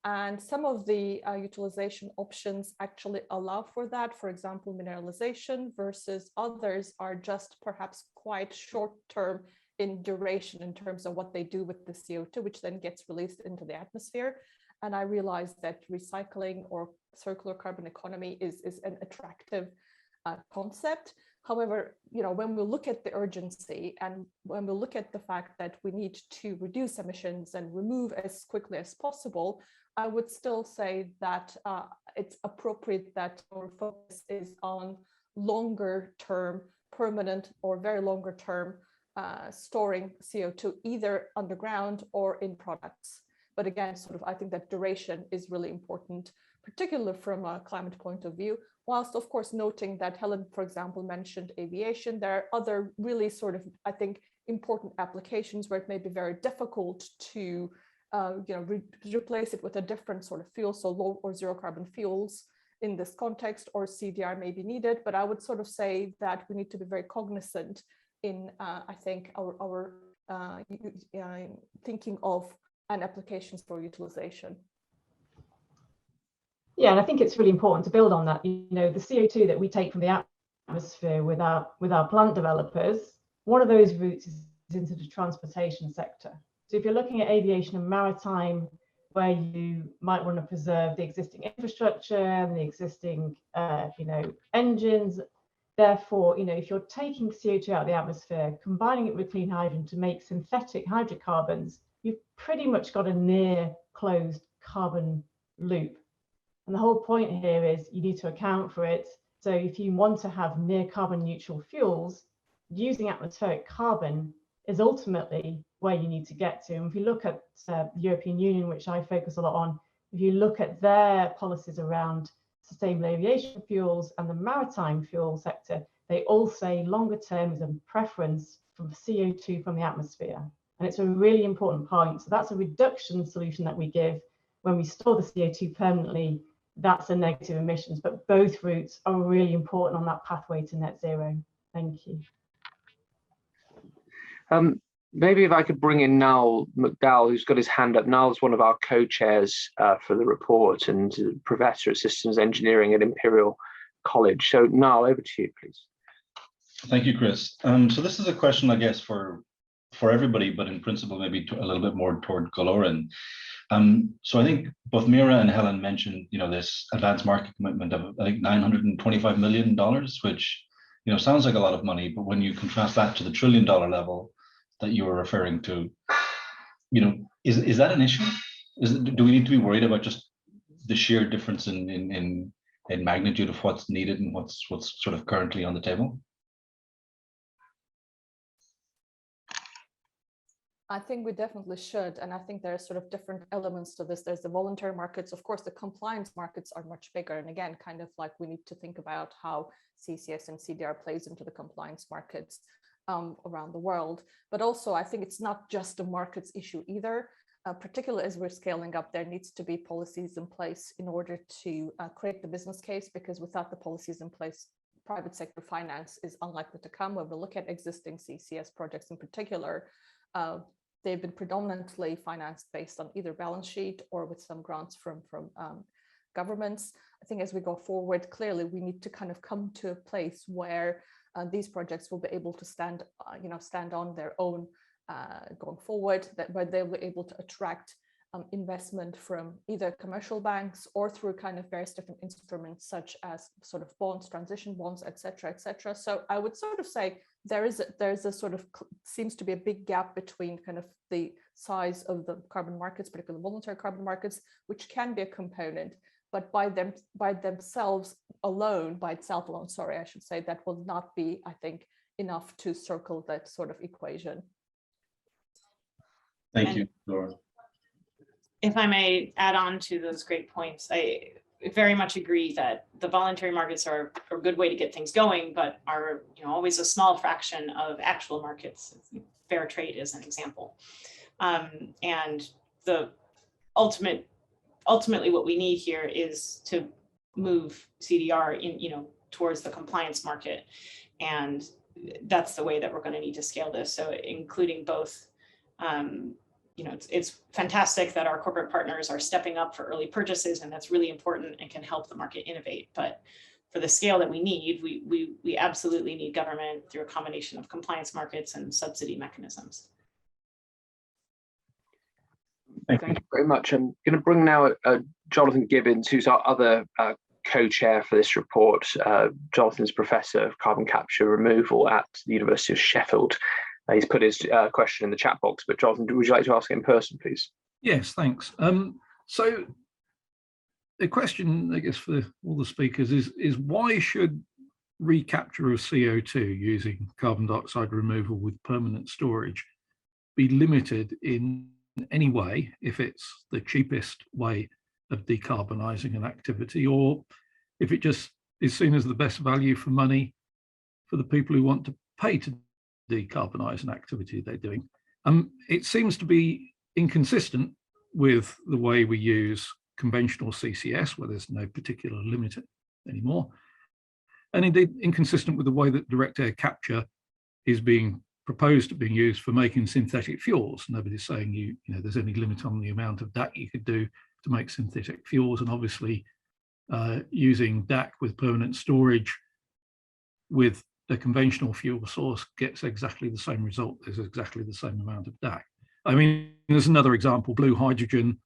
And some of the utilization options actually allow for that. For example, mineralization, versus others are just perhaps quite short term in duration in terms of what they do with the CO2, which then gets released into the atmosphere. And I realize that recycling or circular carbon economy is an attractive concept. However, when we look at the urgency and when we look at the fact that we need to reduce emissions and remove as quickly as possible, I would still say that it's appropriate that our focus is on longer term, permanent or very longer term storing CO2, either underground or in products. But again, I think that duration is really important, particularly from a climate point of view, whilst of course noting that Helen, for example, mentioned aviation. There are other really I think, important applications where it may be very difficult to replace it with a different sort of fuel, so low or zero carbon fuels in this context, or CDR may be needed. But I would say that we need to be very cognizant in I think our thinking of and applications for utilization. Yeah, and I think it's really important to build on that. You know, the CO2 that we take from the atmosphere with our plant developers, one of those routes is into the transportation sector. So if you're looking at aviation and maritime, where you might want to preserve the existing infrastructure and the existing, engines, therefore, if you're taking CO2 out of the atmosphere, combining it with clean hydrogen to make synthetic hydrocarbons, you've pretty much got a near closed carbon loop. And the whole point here is you need to account for it. So if you want to have near carbon neutral fuels, using atmospheric carbon is ultimately where you need to get to. And if you look at the European Union, which I focus a lot on, if you look at their policies around sustainable aviation fuels and the maritime fuel sector, they all say longer term is a preference for CO2 from the atmosphere. And it's a really important point. So that's a reduction solution that we give when we store the CO2 permanently. That's a negative emissions, but both routes are really important on that pathway to net zero. Thank you. Maybe if I could bring in Niall McDowell, who's got his hand up. Niall's one of our co-chairs for the report and Professor of Systems Engineering at Imperial College. So Niall, over to you, please. Thank you, Chris. So this is a question, I guess, for everybody, but in principle, maybe a little bit more toward Goloran. So I think both Mira and Helen mentioned, this advanced market commitment of, I think, $925 million, which, sounds like a lot of money, but when you contrast that to the $1 trillion level that you were referring to, is that an issue? Do we need to be worried about just the sheer difference in magnitude of what's needed and what's sort of currently on the table? I think we definitely should. And I think there are sort of different elements to this. There's the voluntary markets. Of course, the compliance markets are much bigger. And again, kind of like we need to think about how CCS and CDR plays into the compliance markets around the world. But also, I think it's not just a markets issue either. Particularly as we're scaling up, there needs to be policies in place in order to create the business case, because without the policies in place, private sector finance is unlikely to come. When we look at existing CCS projects in particular, they've been predominantly financed based on either balance sheet or with some grants from governments. I think as we go forward, clearly we need to kind of come to a place where these projects will be able to stand on their own going forward, where they'll be able to attract investment from either commercial banks or through kind of various different instruments such as sort of bonds, transition bonds, et cetera, et cetera. So I would sort of say there's a sort of seems to be a big gap between kind of the size of the carbon markets, particularly voluntary carbon markets, which can be a component, but by itself alone, I should say, that will not be, I think, enough to circle that sort of equation. Thank you, Laura. If I may add on to those great points, I very much agree that the voluntary markets are a good way to get things going, but are always a small fraction of actual markets. Fair trade is an example, and the ultimately what we need here is to move CDR in towards the compliance market, and that's the way that we're going to need to scale this. So including both. It's fantastic that our corporate partners are stepping up for early purchases, and that's really important and can help the market innovate. But for the scale that we need, we absolutely need government through a combination of compliance markets and subsidy mechanisms. Thank you very much. I'm going to bring now Jonathan Gibbons, who's our other co-chair for this report. Jonathan's Professor of Carbon Capture Removal at the University of Sheffield. He's put his question in the chat box, but Jonathan, would you like to ask it in person, please? Yes, thanks. So the question, I guess, for all the speakers is why should recapture of CO2 using carbon dioxide removal with permanent storage be limited in any way if it's the cheapest way of decarbonising an activity, or if it just is seen as the best value for money for the people who want to pay to decarbonise an activity they're doing? It seems to be inconsistent with the way we use conventional CCS, where there's no particular limit anymore, and indeed inconsistent with the way that direct air capture is being proposed to being used for making synthetic fuels. Nobody's saying you know there's any limit on the amount of DAC you could do to make synthetic fuels, and obviously using DAC with permanent storage with a conventional fuel source gets exactly the same result. There's exactly the same amount of DAC. I mean, there's another example, blue hydrogen.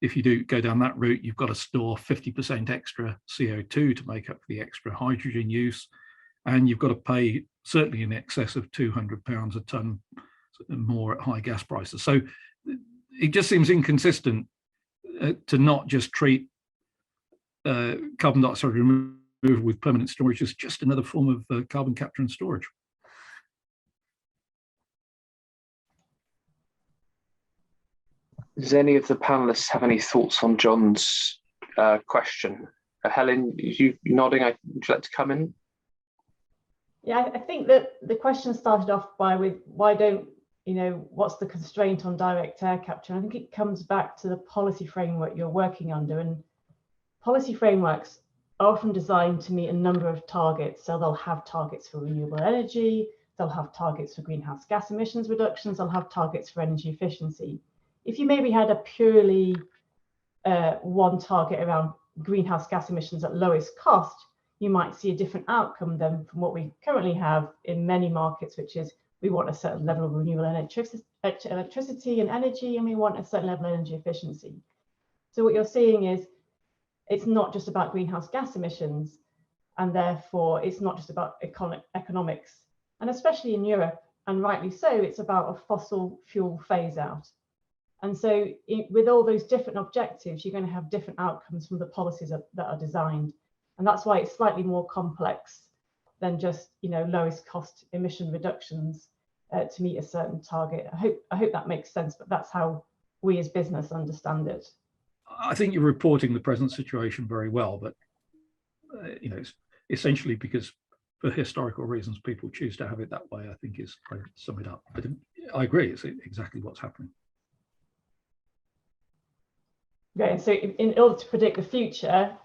If you do go down that route, you've got to store 50% extra CO2 to make up for the extra hydrogen use. And you've got to pay certainly in excess of £200 a tonne more at high gas prices. So it just seems inconsistent to not just treat carbon dioxide removal with permanent storage as just another form of carbon capture and storage. Does any of the panelists have any thoughts on John's question? Helen, you nodding, would you like to come in? Yeah, I think that the question started off with why don't, what's the constraint on direct air capture? And I think it comes back to the policy framework you're working under. And policy frameworks are often designed to meet a number of targets. So they'll have targets for renewable energy, they'll have targets for greenhouse gas emissions reductions, they'll have targets for energy efficiency. If you maybe had a purely one target around greenhouse gas emissions at lowest cost, you might see a different outcome than from what we currently have in many markets, which is we want a certain level of renewable electricity and energy, and we want a certain level of energy efficiency. So what you're seeing is it's not just about greenhouse gas emissions, and therefore it's not just about economics. And especially in Europe, and rightly so, it's about a fossil fuel phase out. And so with all those different objectives, you're going to have different outcomes from the policies that are designed. And that's why it's slightly more complex than just, lowest cost emission reductions to meet a certain target. I hope that makes sense, but that's how we as business understand it. I think you're reporting the present situation very well, but it's essentially because for historical reasons people choose to have it that way, I think is to sum it up. But I agree, it's exactly what's happening. Okay, so in order to predict the future,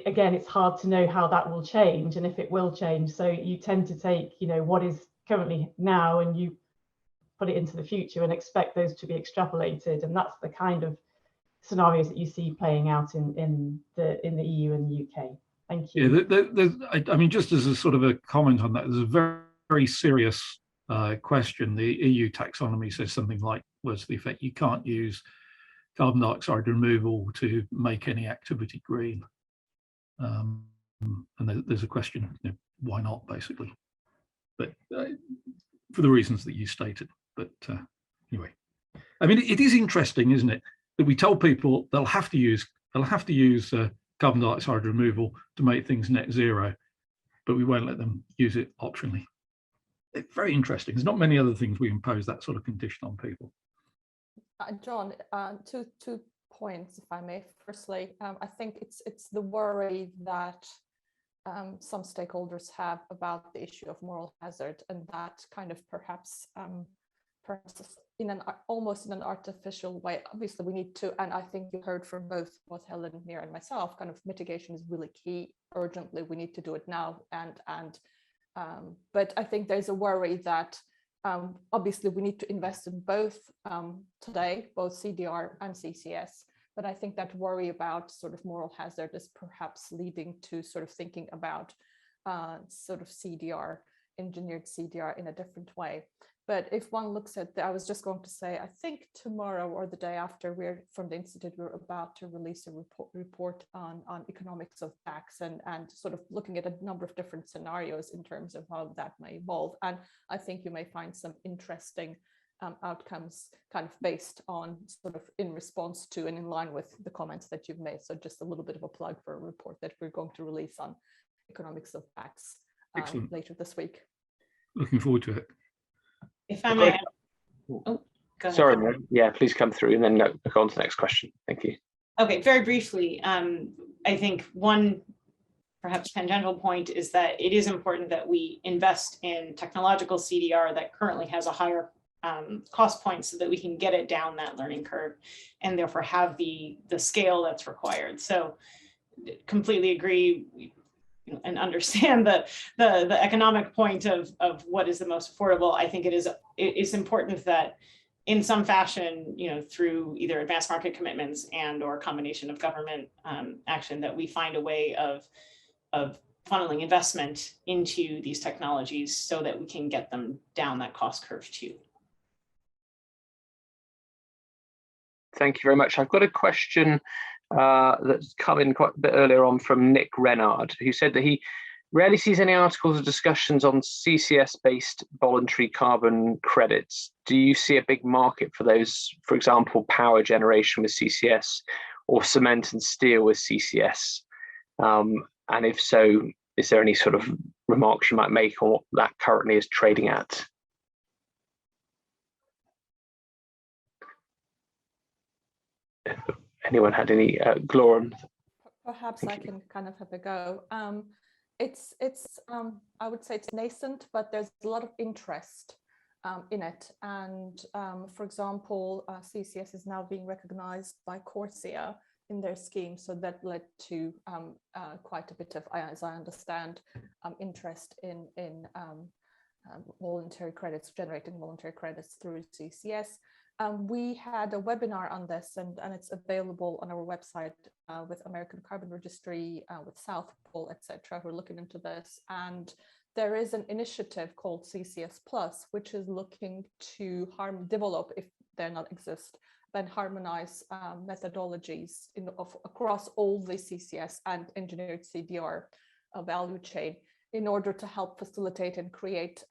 again, it's hard to know how that will change and if it will change. So you tend to take, what is currently now and you put it into the future and expect those to be extrapolated. And that's the kind of scenarios that you see playing out in the EU and the UK. Thank you. Yeah, I mean, just as a sort of a comment on that, there's a very, very serious question. The EU taxonomy says something like, words to the effect, you can't use carbon dioxide removal to make any activity green. And there's a question, why not, basically? But for the reasons that you stated. But anyway, I mean, it is interesting, isn't it, that we tell people they'll have to use carbon dioxide removal to make things net zero, but we won't let them use it optionally. It's very interesting. There's not many other things we impose that sort of condition on people. John, two points, if I may. Firstly, I think it's the worry that some stakeholders have about the issue of moral hazard, and that kind of perhaps almost in an artificial way. Obviously, we need to, and I think you heard from both Helen, Mira, and myself, kind of mitigation is really key. Urgently, we need to do it now, but I think there's a worry that. Obviously, we need to invest in both today, both CDR and CCS. But I think that worry about sort of moral hazard is perhaps leading to sort of thinking about sort of CDR, engineered CDR in a different way. But if one looks at, I was just going to say, I think tomorrow or the day after, we're from the Institute, we're about to release a report on economics of tax and sort of looking at a number of different scenarios in terms of how that may evolve. And I think you may find some interesting outcomes kind of based on sort of in response to and in line with the comments that you've made. So just a little bit of a plug for a report that we're going to release on economics of tax later this week. Looking forward to it. If I may, go ahead. Sorry, Mary. Yeah, please come through and then go on to the next question. Thank you. Okay, very briefly, I think one perhaps tangential point is that it is important that we invest in technological CDR that currently has a higher cost point so that we can get it down that learning curve and therefore have the scale that's required. So completely agree. and understand the economic point of what is the most affordable, I think it's important that in some fashion, through either advanced market commitments and or a combination of government action, that we find a way of funneling investment into these technologies so that we can get them down that cost curve too. Thank you very much. I've got a question that's come in quite a bit earlier on from Nick Renard, who said that he rarely sees any articles or discussions on CCS-based voluntary carbon credits. Do you see a big market for those, for example, power generation with CCS or cement and steel with CCS? And if so, is there any sort of remarks you might make on what that currently is trading at? Anyone had any, Gloran? Perhaps I can kind of have a go. It's I would say it's nascent, but there's a lot of interest in it. And for example, CCS is now being recognized by Corsia in their scheme. So that led to quite a bit of, as I understand, interest in voluntary credits, generating voluntary credits through CCS. We had a webinar on this, and it's available on our website with American Carbon Registry, with South Pole, etc. We're looking into this, and there is an initiative called CCS Plus, which is looking to develop, if they not exist, then harmonize methodologies across all the CCS and engineered CDR value chain in order to help facilitate and create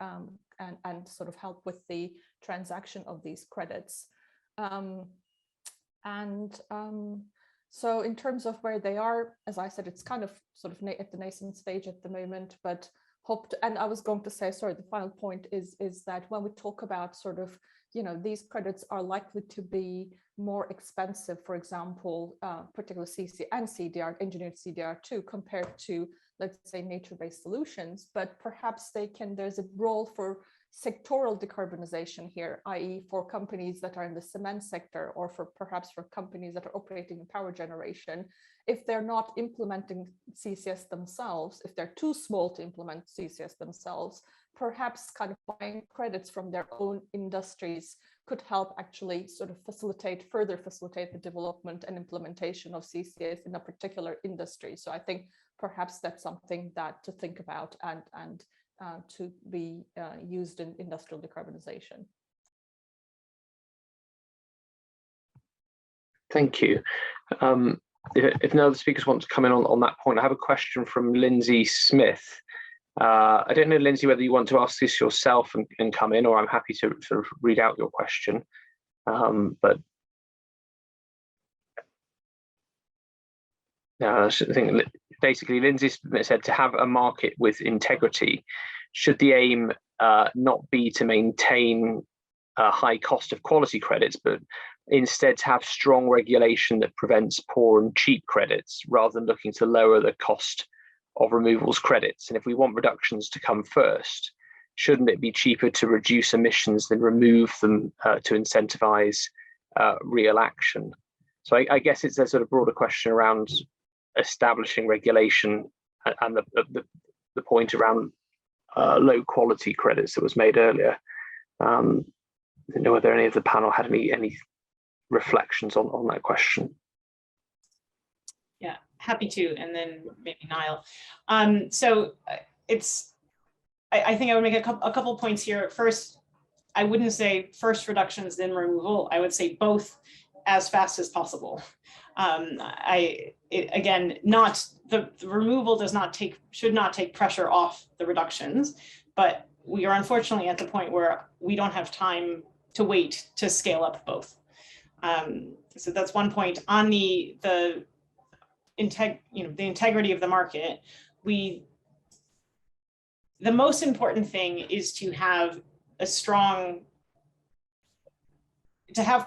and sort of help with the transaction of these credits. So in terms of where they are, as I said, it's kind of sort of at the nascent stage at the moment, but and I was going to say, sorry, the final point is that when we talk about sort of, these credits are likely to be more expensive, for example, particularly CC and CDR, engineered CDR too, compared to, let's say, nature-based solutions, but perhaps there's a role for sectoral decarbonization here, i.e. for companies that are in the cement sector, or perhaps for companies that are operating in power generation. If they're not implementing CCS themselves, if they're too small to implement CCS themselves, perhaps kind of buying credits from their own industries could help actually sort of further facilitate the development and implementation of CCS in a particular industry. So I think perhaps that's something to think about and to be used in industrial decarbonization. Thank you. If no other speakers want to come in on that point, I have a question from Lindsay Smith. I don't know, Lindsay, whether you want to ask this yourself and come in, or I'm happy to sort of read out your question. But I think basically Lindsay said, to have a market with integrity, should the aim not be to maintain a high cost of quality credits, but instead to have strong regulation that prevents poor and cheap credits, rather than looking to lower the cost of removals credits? And if we want reductions to come first, shouldn't it be cheaper to reduce emissions than remove them to incentivize real action? So I guess it's a sort of broader question around establishing regulation and the point around low quality credits that was made earlier. I don't know whether any of the panel had any reflections on that question. Yeah, happy to, and then maybe Niall. So I think I would make a couple points here. First, I wouldn't say first reductions, then removal. I would say both as fast as possible. Again, the removal should not take pressure off the reductions, but we are unfortunately at the point where we don't have time to wait to scale up both. So that's one point. On the integrity of the market, the most important thing is to have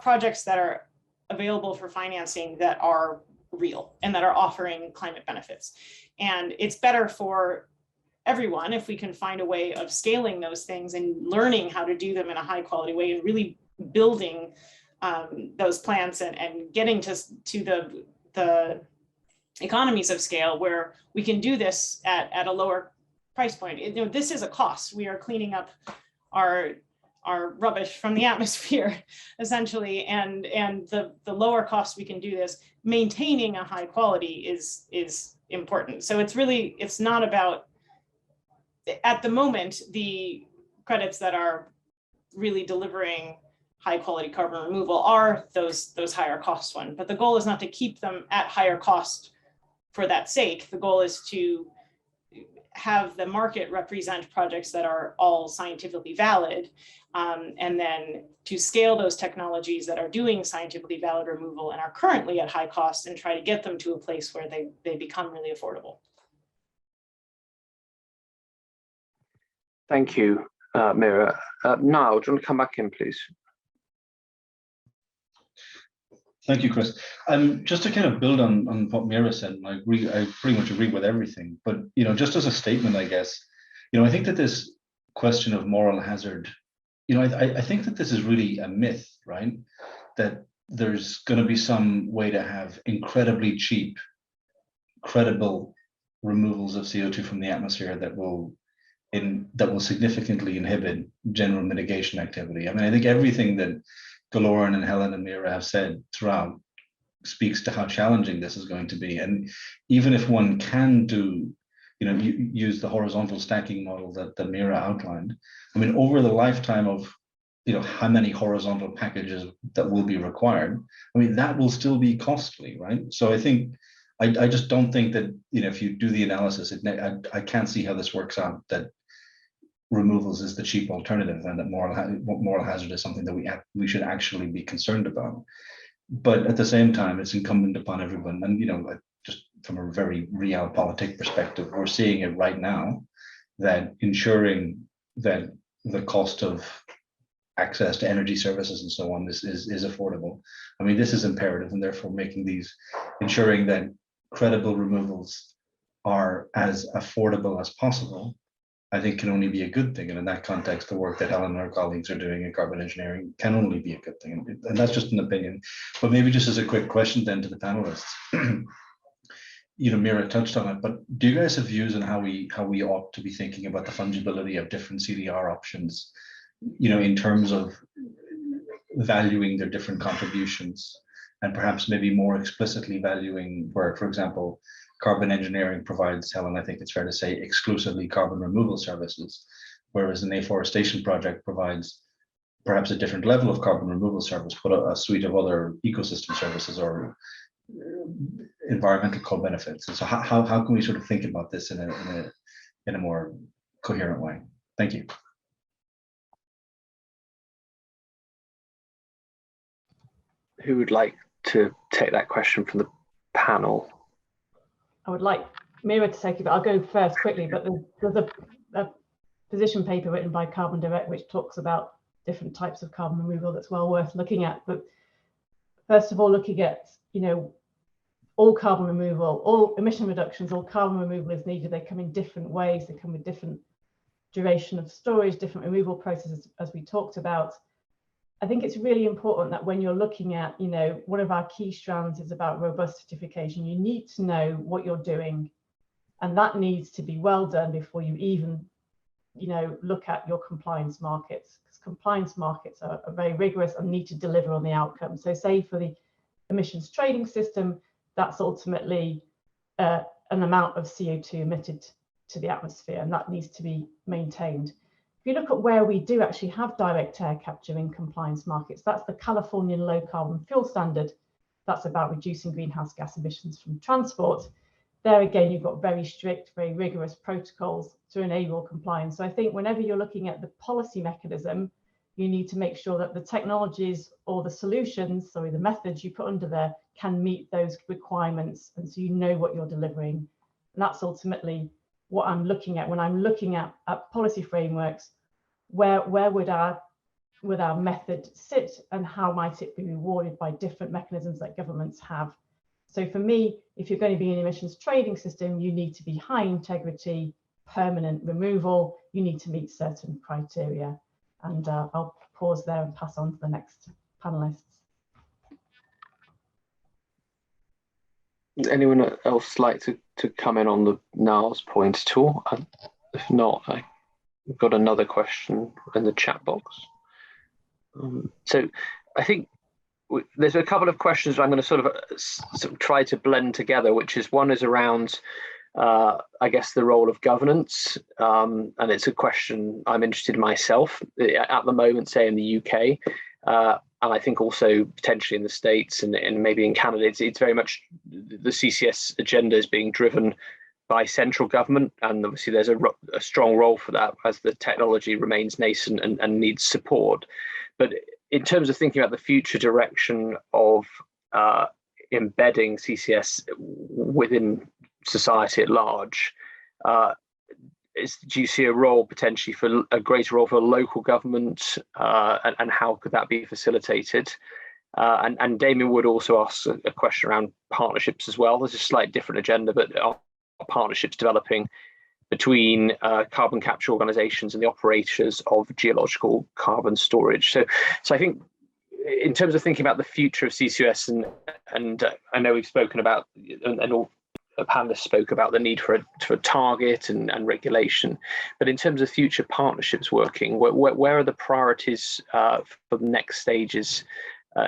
projects that are available for financing that are real and that are offering climate benefits. And it's better for everyone if we can find a way of scaling those things and learning how to do them in a high quality way, and really building those plants and getting to economies of scale where we can do this at a lower price point. This is a cost. We are cleaning up our rubbish from the atmosphere, essentially, and the lower cost we can do this, maintaining a high quality is important. So it's not about, at the moment, the credits that are really delivering high quality carbon removal are those higher cost ones. But the goal is not to keep them at higher cost for that sake. The goal is to have the market represent projects that are all scientifically valid, and then to scale those technologies that are doing scientifically valid removal and are currently at high cost and try to get them to a place where they become really affordable. Thank you, Mira. Niall, do you want to come back in, please? Thank you, Chris. Just to kind of build on what Mira said, and I pretty much agree with everything, but just as a statement, I guess, I think that this question of moral hazard, I think that this is really a myth, right? That there's going to be some way to have incredibly cheap, credible removals of CO2 from the atmosphere that will significantly inhibit general mitigation activity. I mean, I think everything that Galoran and Helen and Mira have said throughout speaks to how challenging this is going to be. And even if one can do, use the horizontal stacking model that Mira outlined, I mean, over the lifetime of, how many horizontal packages that will be required, I mean, that will still be costly, right? So I think, I just don't think that, if you do the analysis, I can't see how this works out, that removals is the cheap alternative, and that moral hazard is something that we should actually be concerned about. But at the same time, it's incumbent upon everyone, and just from a very realpolitik perspective, we're seeing it right now, that ensuring that the cost of access to energy services and so on is affordable. I mean, this is imperative, and therefore ensuring that credible removals are as affordable as possible, I think can only be a good thing. And in that context, the work that Helen and her colleagues are doing in carbon engineering can only be a good thing. And that's just an opinion. But maybe just as a quick question then to the panelists, Mira touched on it, but do you guys have views on how we ought to be thinking about the fungibility of different CDR options, in terms of valuing their different contributions, and perhaps maybe more explicitly valuing where, for example, carbon engineering provides, Helen, I think it's fair to say, exclusively carbon removal services, whereas an afforestation project provides perhaps a different level of carbon removal service, but a suite of other ecosystem services or environmental co-benefits. And so how can we sort of think about this in a more coherent way? Thank you. Who would like to take that question from the panel? I would like Mira to take it, but I'll go first quickly. But there's a position paper written by Carbon Direct which talks about different types of carbon removal that's well worth looking at. But first of all, looking at, all carbon removal, all emission reductions, all carbon removal is needed. They come in different ways. They come with different duration of storage, different removal processes, as we talked about. I think it's really important that when you're looking at, one of our key strands is about robust certification. You need to know what you're doing, and that needs to be well done before you even, look at your compliance markets, because compliance markets are very rigorous and need to deliver on the outcome. So say for the emissions trading system, that's ultimately an amount of CO2 emitted to the atmosphere, and that needs to be maintained. If you look at where we do actually have direct air capture in compliance markets, that's the Californian Low Carbon Fuel Standard. That's about reducing greenhouse gas emissions from transport. There again, you've got very strict, very rigorous protocols to enable compliance. So I think whenever you're looking at the policy mechanism, you need to make sure that the technologies or the solutions, the methods you put under there can meet those requirements, and so you know what you're delivering. And that's ultimately what I'm looking at when I'm looking at policy frameworks. Where would our method sit, and how might it be rewarded by different mechanisms that governments have? So for me, if you're going to be an emissions trading system, you need to be high integrity, permanent removal. You need to meet certain criteria. And I'll pause there and pass on to the next panelists. Would anyone else like to come in on the Niall's point at all? If not, I've got another question in the chat box. So I think there's a couple of questions I'm going to sort of try to blend together, which is one is around, I guess, the role of governance. And it's a question I'm interested in myself at the moment, say in the UK. And I think also potentially in the States and maybe in Canada, it's very much the CCS agenda is being driven by central government. And obviously there's a strong role for that as the technology remains nascent and needs support. But in terms of thinking about the future direction of embedding CCS within society at large, do you see a role potentially for a greater role for local government, and how could that be facilitated? And Damien Wood also asks a question around partnerships as well. There's a slightly different agenda, but are partnerships developing between carbon capture organizations and the operators of geological carbon storage? So I think in terms of thinking about the future of CCUS, and I know we've spoken about, and all panelists spoke about the need for a target and regulation, but in terms of future partnerships working, where are the priorities for the next stages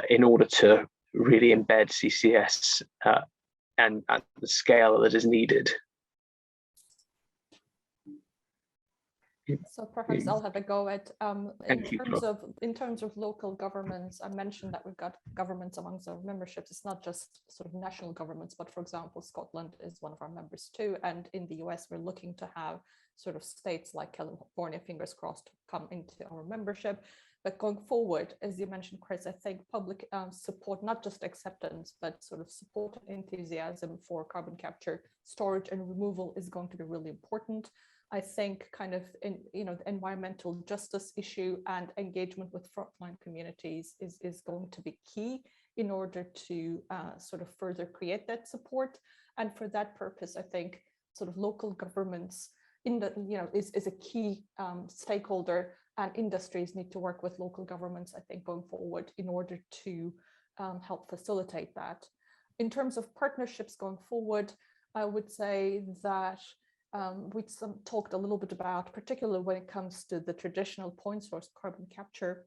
in order to really embed CCS and at the scale that is needed? So perhaps I'll have a go at in terms of local governments. I mentioned that we've got governments amongst our memberships. It's not just sort of national governments, but for example, Scotland is one of our members too. And in the US, we're looking to have sort of states like California, fingers crossed, come into our membership. But going forward, as you mentioned, Chris, I think public support, not just acceptance, but sort of support and enthusiasm for carbon capture, storage and removal is going to be really important. I think kind of the environmental justice issue and engagement with frontline communities is going to be key in order to sort of further create that support. And for that purpose, I think sort of local governments is a key stakeholder, and industries need to work with local governments, I think, going forward in order to help facilitate that. In terms of partnerships going forward, I would say that we talked a little bit about, particularly when it comes to the traditional point source carbon capture,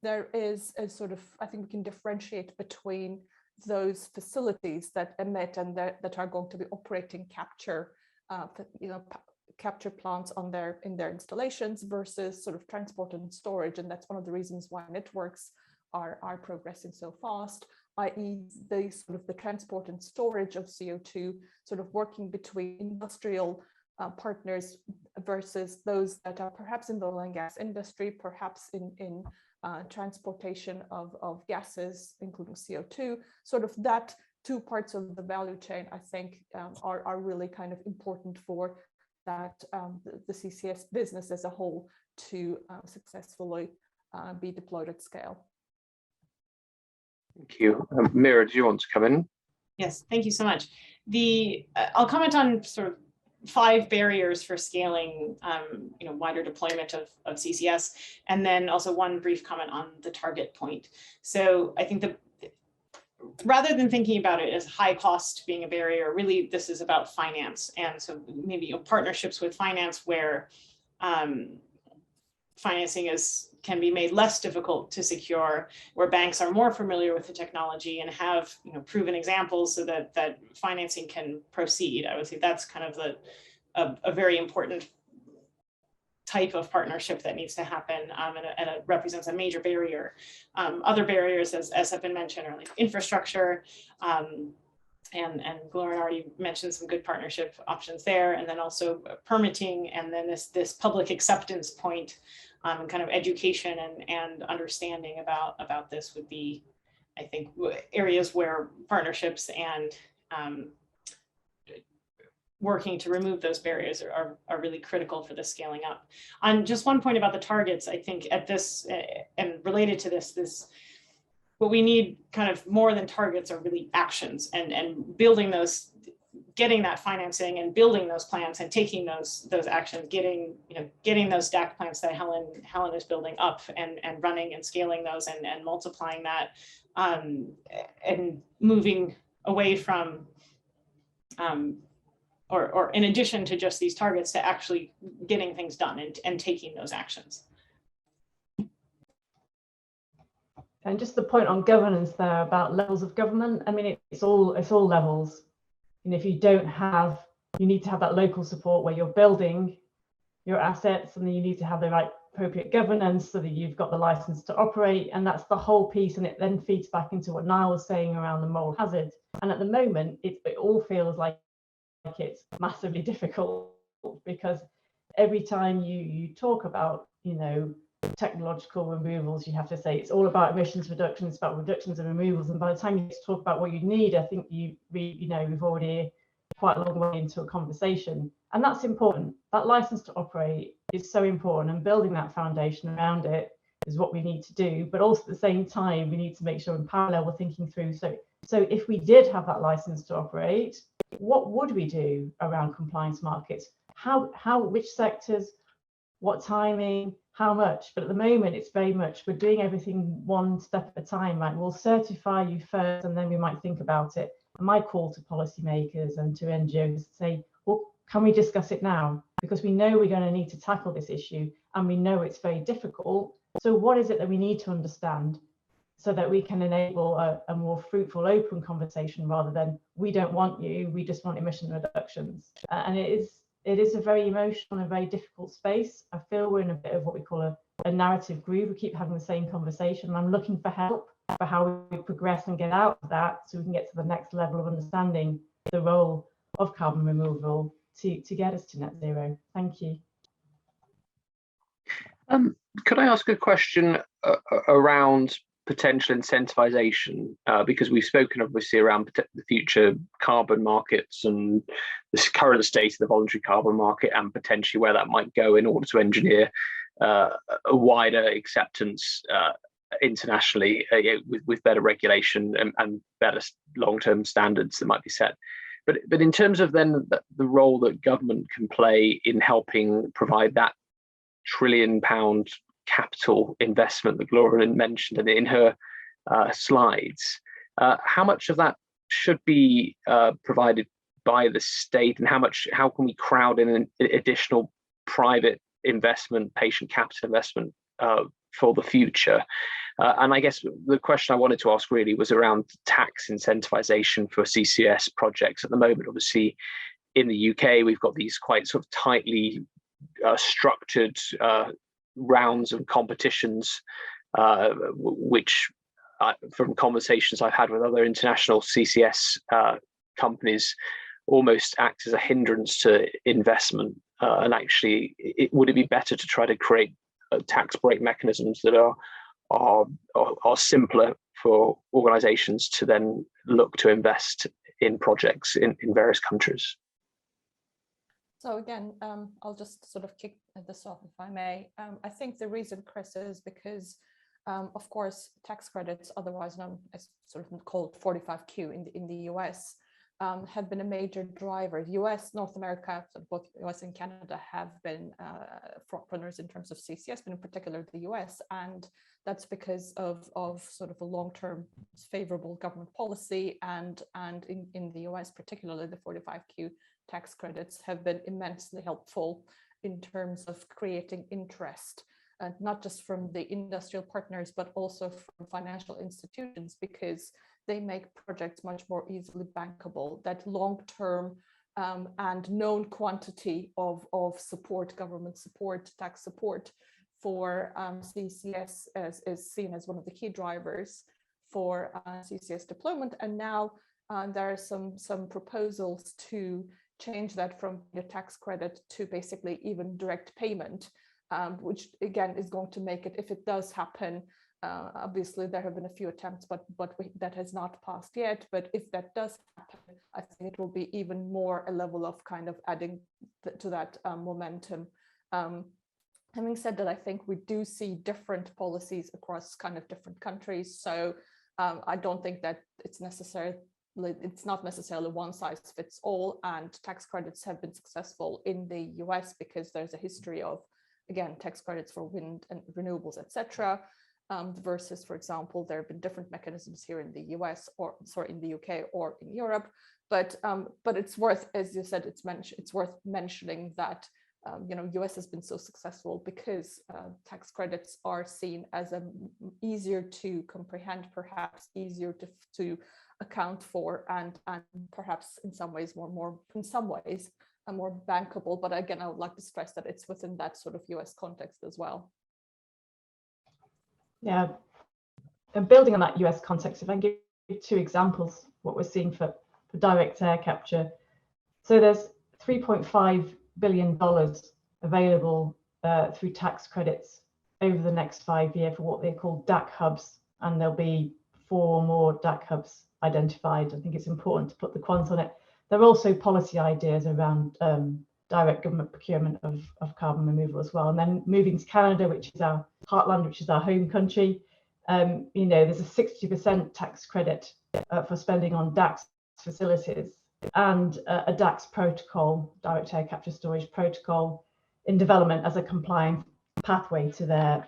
there is a sort of, I think we can differentiate between those facilities that emit and that are going to be operating capture, capture plants in their installations versus sort of transport and storage. And that's one of the reasons why networks are progressing so fast, i.e. the transport and storage of CO2 sort of working between industrial partners versus those that are perhaps in the oil and gas industry, perhaps in transportation of gases, including CO2. Sort of that two parts of the value chain, I think, are really kind of important for that the CCS business as a whole to successfully be deployed at scale. Thank you. Mira, do you want to come in? Yes, thank you so much. I'll comment on sort of 5 barriers for scaling, wider deployment of CCS, and then also one brief comment on the target point. So I think rather than thinking about it as high cost being a barrier, really this is about finance, and so maybe partnerships with finance where financing can be made less difficult to secure, where banks are more familiar with the technology and have proven examples so that financing can proceed. I would say that's kind of a very important type of partnership that needs to happen, and it represents a major barrier. Other barriers, as have been mentioned, are like infrastructure, and Gloria already mentioned some good partnership options there, and then also permitting, and then this public acceptance point, and kind of education and understanding about this would be, I think, areas where partnerships and working to remove those barriers are really critical for the scaling up. On just one point about the targets, I think at this and related to this what we need kind of more than targets are really actions, and building those, getting that financing and building those plants and taking those actions, getting those DAC plants that Helen is building up and running and scaling those and multiplying that, and moving away from, or in addition to just these targets, to actually getting things done and taking those actions. And just the point on governance there about levels of government. I mean, it's all levels. And if you don't have, you need to have that local support where you're building your assets, and then you need to have the right appropriate governance so that you've got the license to operate. And that's the whole piece. And it then feeds back into what Niall was saying around the moral hazard. And at the moment, it all feels like it's massively difficult, because every time you talk about, technological removals, you have to say it's all about emissions reductions, it's about reductions and removals. And by the time you talk about what you need, I think we've already quite a long way into a conversation. And that's important. That license to operate is so important, and building that foundation around it is what we need to do. But also at the same time, we need to make sure in parallel we're thinking through. So if we did have that license to operate, what would we do around compliance markets? Which sectors, what timing, how much? But at the moment, it's very much, we're doing everything one step at a time, right? We'll certify you first, and then we might think about it. And my call to policymakers and to NGOs is to say, well, can we discuss it now? Because we know we're going to need to tackle this issue, and we know it's very difficult. So what is it that we need to understand so that we can enable a more fruitful, open conversation, rather than we don't want you, we just want emission reductions? And it is a very emotional and very difficult space. I feel we're in a bit of what we call a narrative groove. We keep having the same conversation. I'm looking for help for how we progress and get out of that, so we can get to the next level of understanding the role of carbon removal to get us to net zero. Thank you. Could I ask a question around potential incentivization, because we've spoken obviously around the future carbon markets and this current state of the voluntary carbon market, and potentially where that might go in order to engineer a wider acceptance internationally, with better regulation and better long-term standards that might be set. But in terms of then the role that government can play in helping provide that £1 trillion capital investment that Gloria mentioned in her slides, how much of that should be provided by the state, and how can we crowd in an additional private investment, patient capital investment for the future? And I guess the question I wanted to ask really was around tax incentivization for CCS projects. At the moment, obviously, in the UK, we've got these quite sort of tightly structured rounds of competitions, which from conversations I've had with other international CCS companies, almost act as a hindrance to investment. And actually, would it be better to try to create tax break mechanisms that are simpler for organizations to then look to invest in projects in various countries? So again, I'll just sort of kick this off, if I may. I think the reason, Chris, is because, of course, tax credits, otherwise known as sort of called 45Q in the US, have been a major driver. The US, North America, so both US and Canada have been front runners in terms of CCS, but in particular the US. And that's because of sort of a long-term favorable government policy. And in the US, particularly the 45Q tax credits have been immensely helpful in terms of creating interest, not just from the industrial partners, but also from financial institutions, because they make projects much more easily bankable. That long-term and known quantity of support, government support, tax support for CCS is seen as one of the key drivers for CCS deployment. And now there are some proposals to change that from a tax credit to basically even direct payment, which again is going to make it, if it does happen, obviously there have been a few attempts, but that has not passed yet. But if that does happen, I think it will be even more a level of kind of adding to that momentum. Having said that, I think we do see different policies across kind of different countries. So I don't think that it's not necessarily one size fits all, and tax credits have been successful in the US because there's a history of, again, tax credits for wind and renewables, etc. versus, for example, there have been different mechanisms here in the US, or sorry, in the UK or in Europe. But it's worth, as you said, it's worth mentioning that US has been so successful because tax credits are seen as easier to comprehend, perhaps easier to account for, and perhaps in some ways more bankable. But again, I would like to stress that it's within that sort of US context as well. Yeah, and building on that US context, if I can give 2 examples, what we're seeing for direct air capture. So there's $3.5 billion available through tax credits over the next 5 years for what they call DAC hubs, and there'll be 4 more DAC hubs identified. I think it's important to put the quant on it. There are also policy ideas around direct government procurement of carbon removal as well. And then moving to Canada, which is our heartland, which is our home country, there's a 60% tax credit for spending on DACS facilities, and a DACS protocol, direct air capture storage protocol, in development as a compliant pathway to their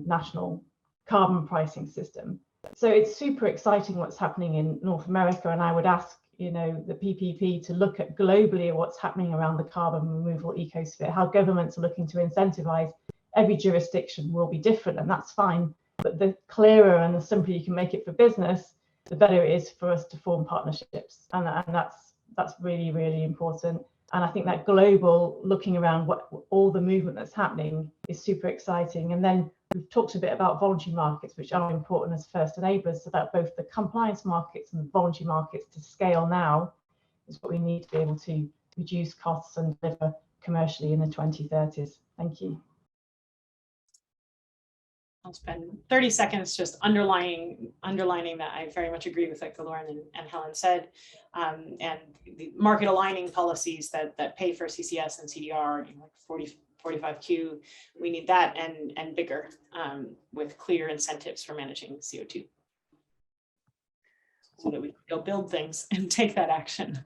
national carbon pricing system. So it's super exciting what's happening in North America, and I would ask the PPP to look at globally at what's happening around the carbon removal ecosphere, how governments are looking to incentivize. Every jurisdiction will be different, and that's fine, but the clearer and the simpler you can make it for business, the better it is for us to form partnerships, and that's really, really important. And I think that global looking around what all the movement that's happening is super exciting. And then we've talked a bit about voluntary markets, which are important as first enablers, so that both the compliance markets and the voluntary markets to scale now is what we need to be able to reduce costs and deliver commercially in the 2030s. Thank you. I'll spend 30 seconds just underlining that I very much agree with what Galoran and Helen said, and the market aligning policies that pay for CCS and CDR, like 45Q, we need that and bigger, with clear incentives for managing CO2, so that we can go build things and take that action.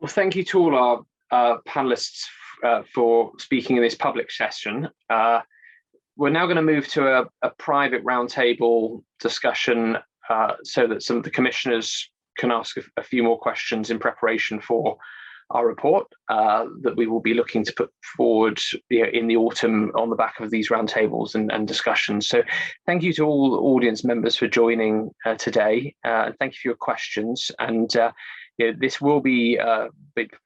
Well, thank you to all our panelists for speaking in this public session. We're now going to move to a private roundtable discussion so that some of the commissioners can ask a few more questions in preparation for our report that we will be looking to put forward in the autumn on the back of these roundtables and discussions. So thank you to all audience members for joining today, and thank you for your questions. And this will be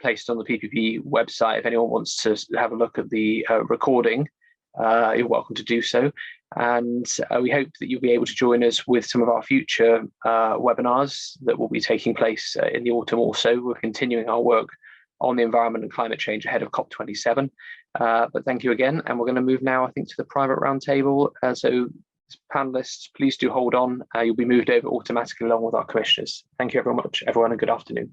placed on the PPP website if anyone wants to have a look at the recording. You're welcome to do so, and we hope that you'll be able to join us with some of our future webinars that will be taking place in the autumn. Also, we're continuing our work on the environment and climate change ahead of COP27. But thank you again, and we're going to move now, I think, to the private roundtable. So panelists, please do hold on. You'll be moved over automatically along with our commissioners. Thank you very much, everyone, and good afternoon.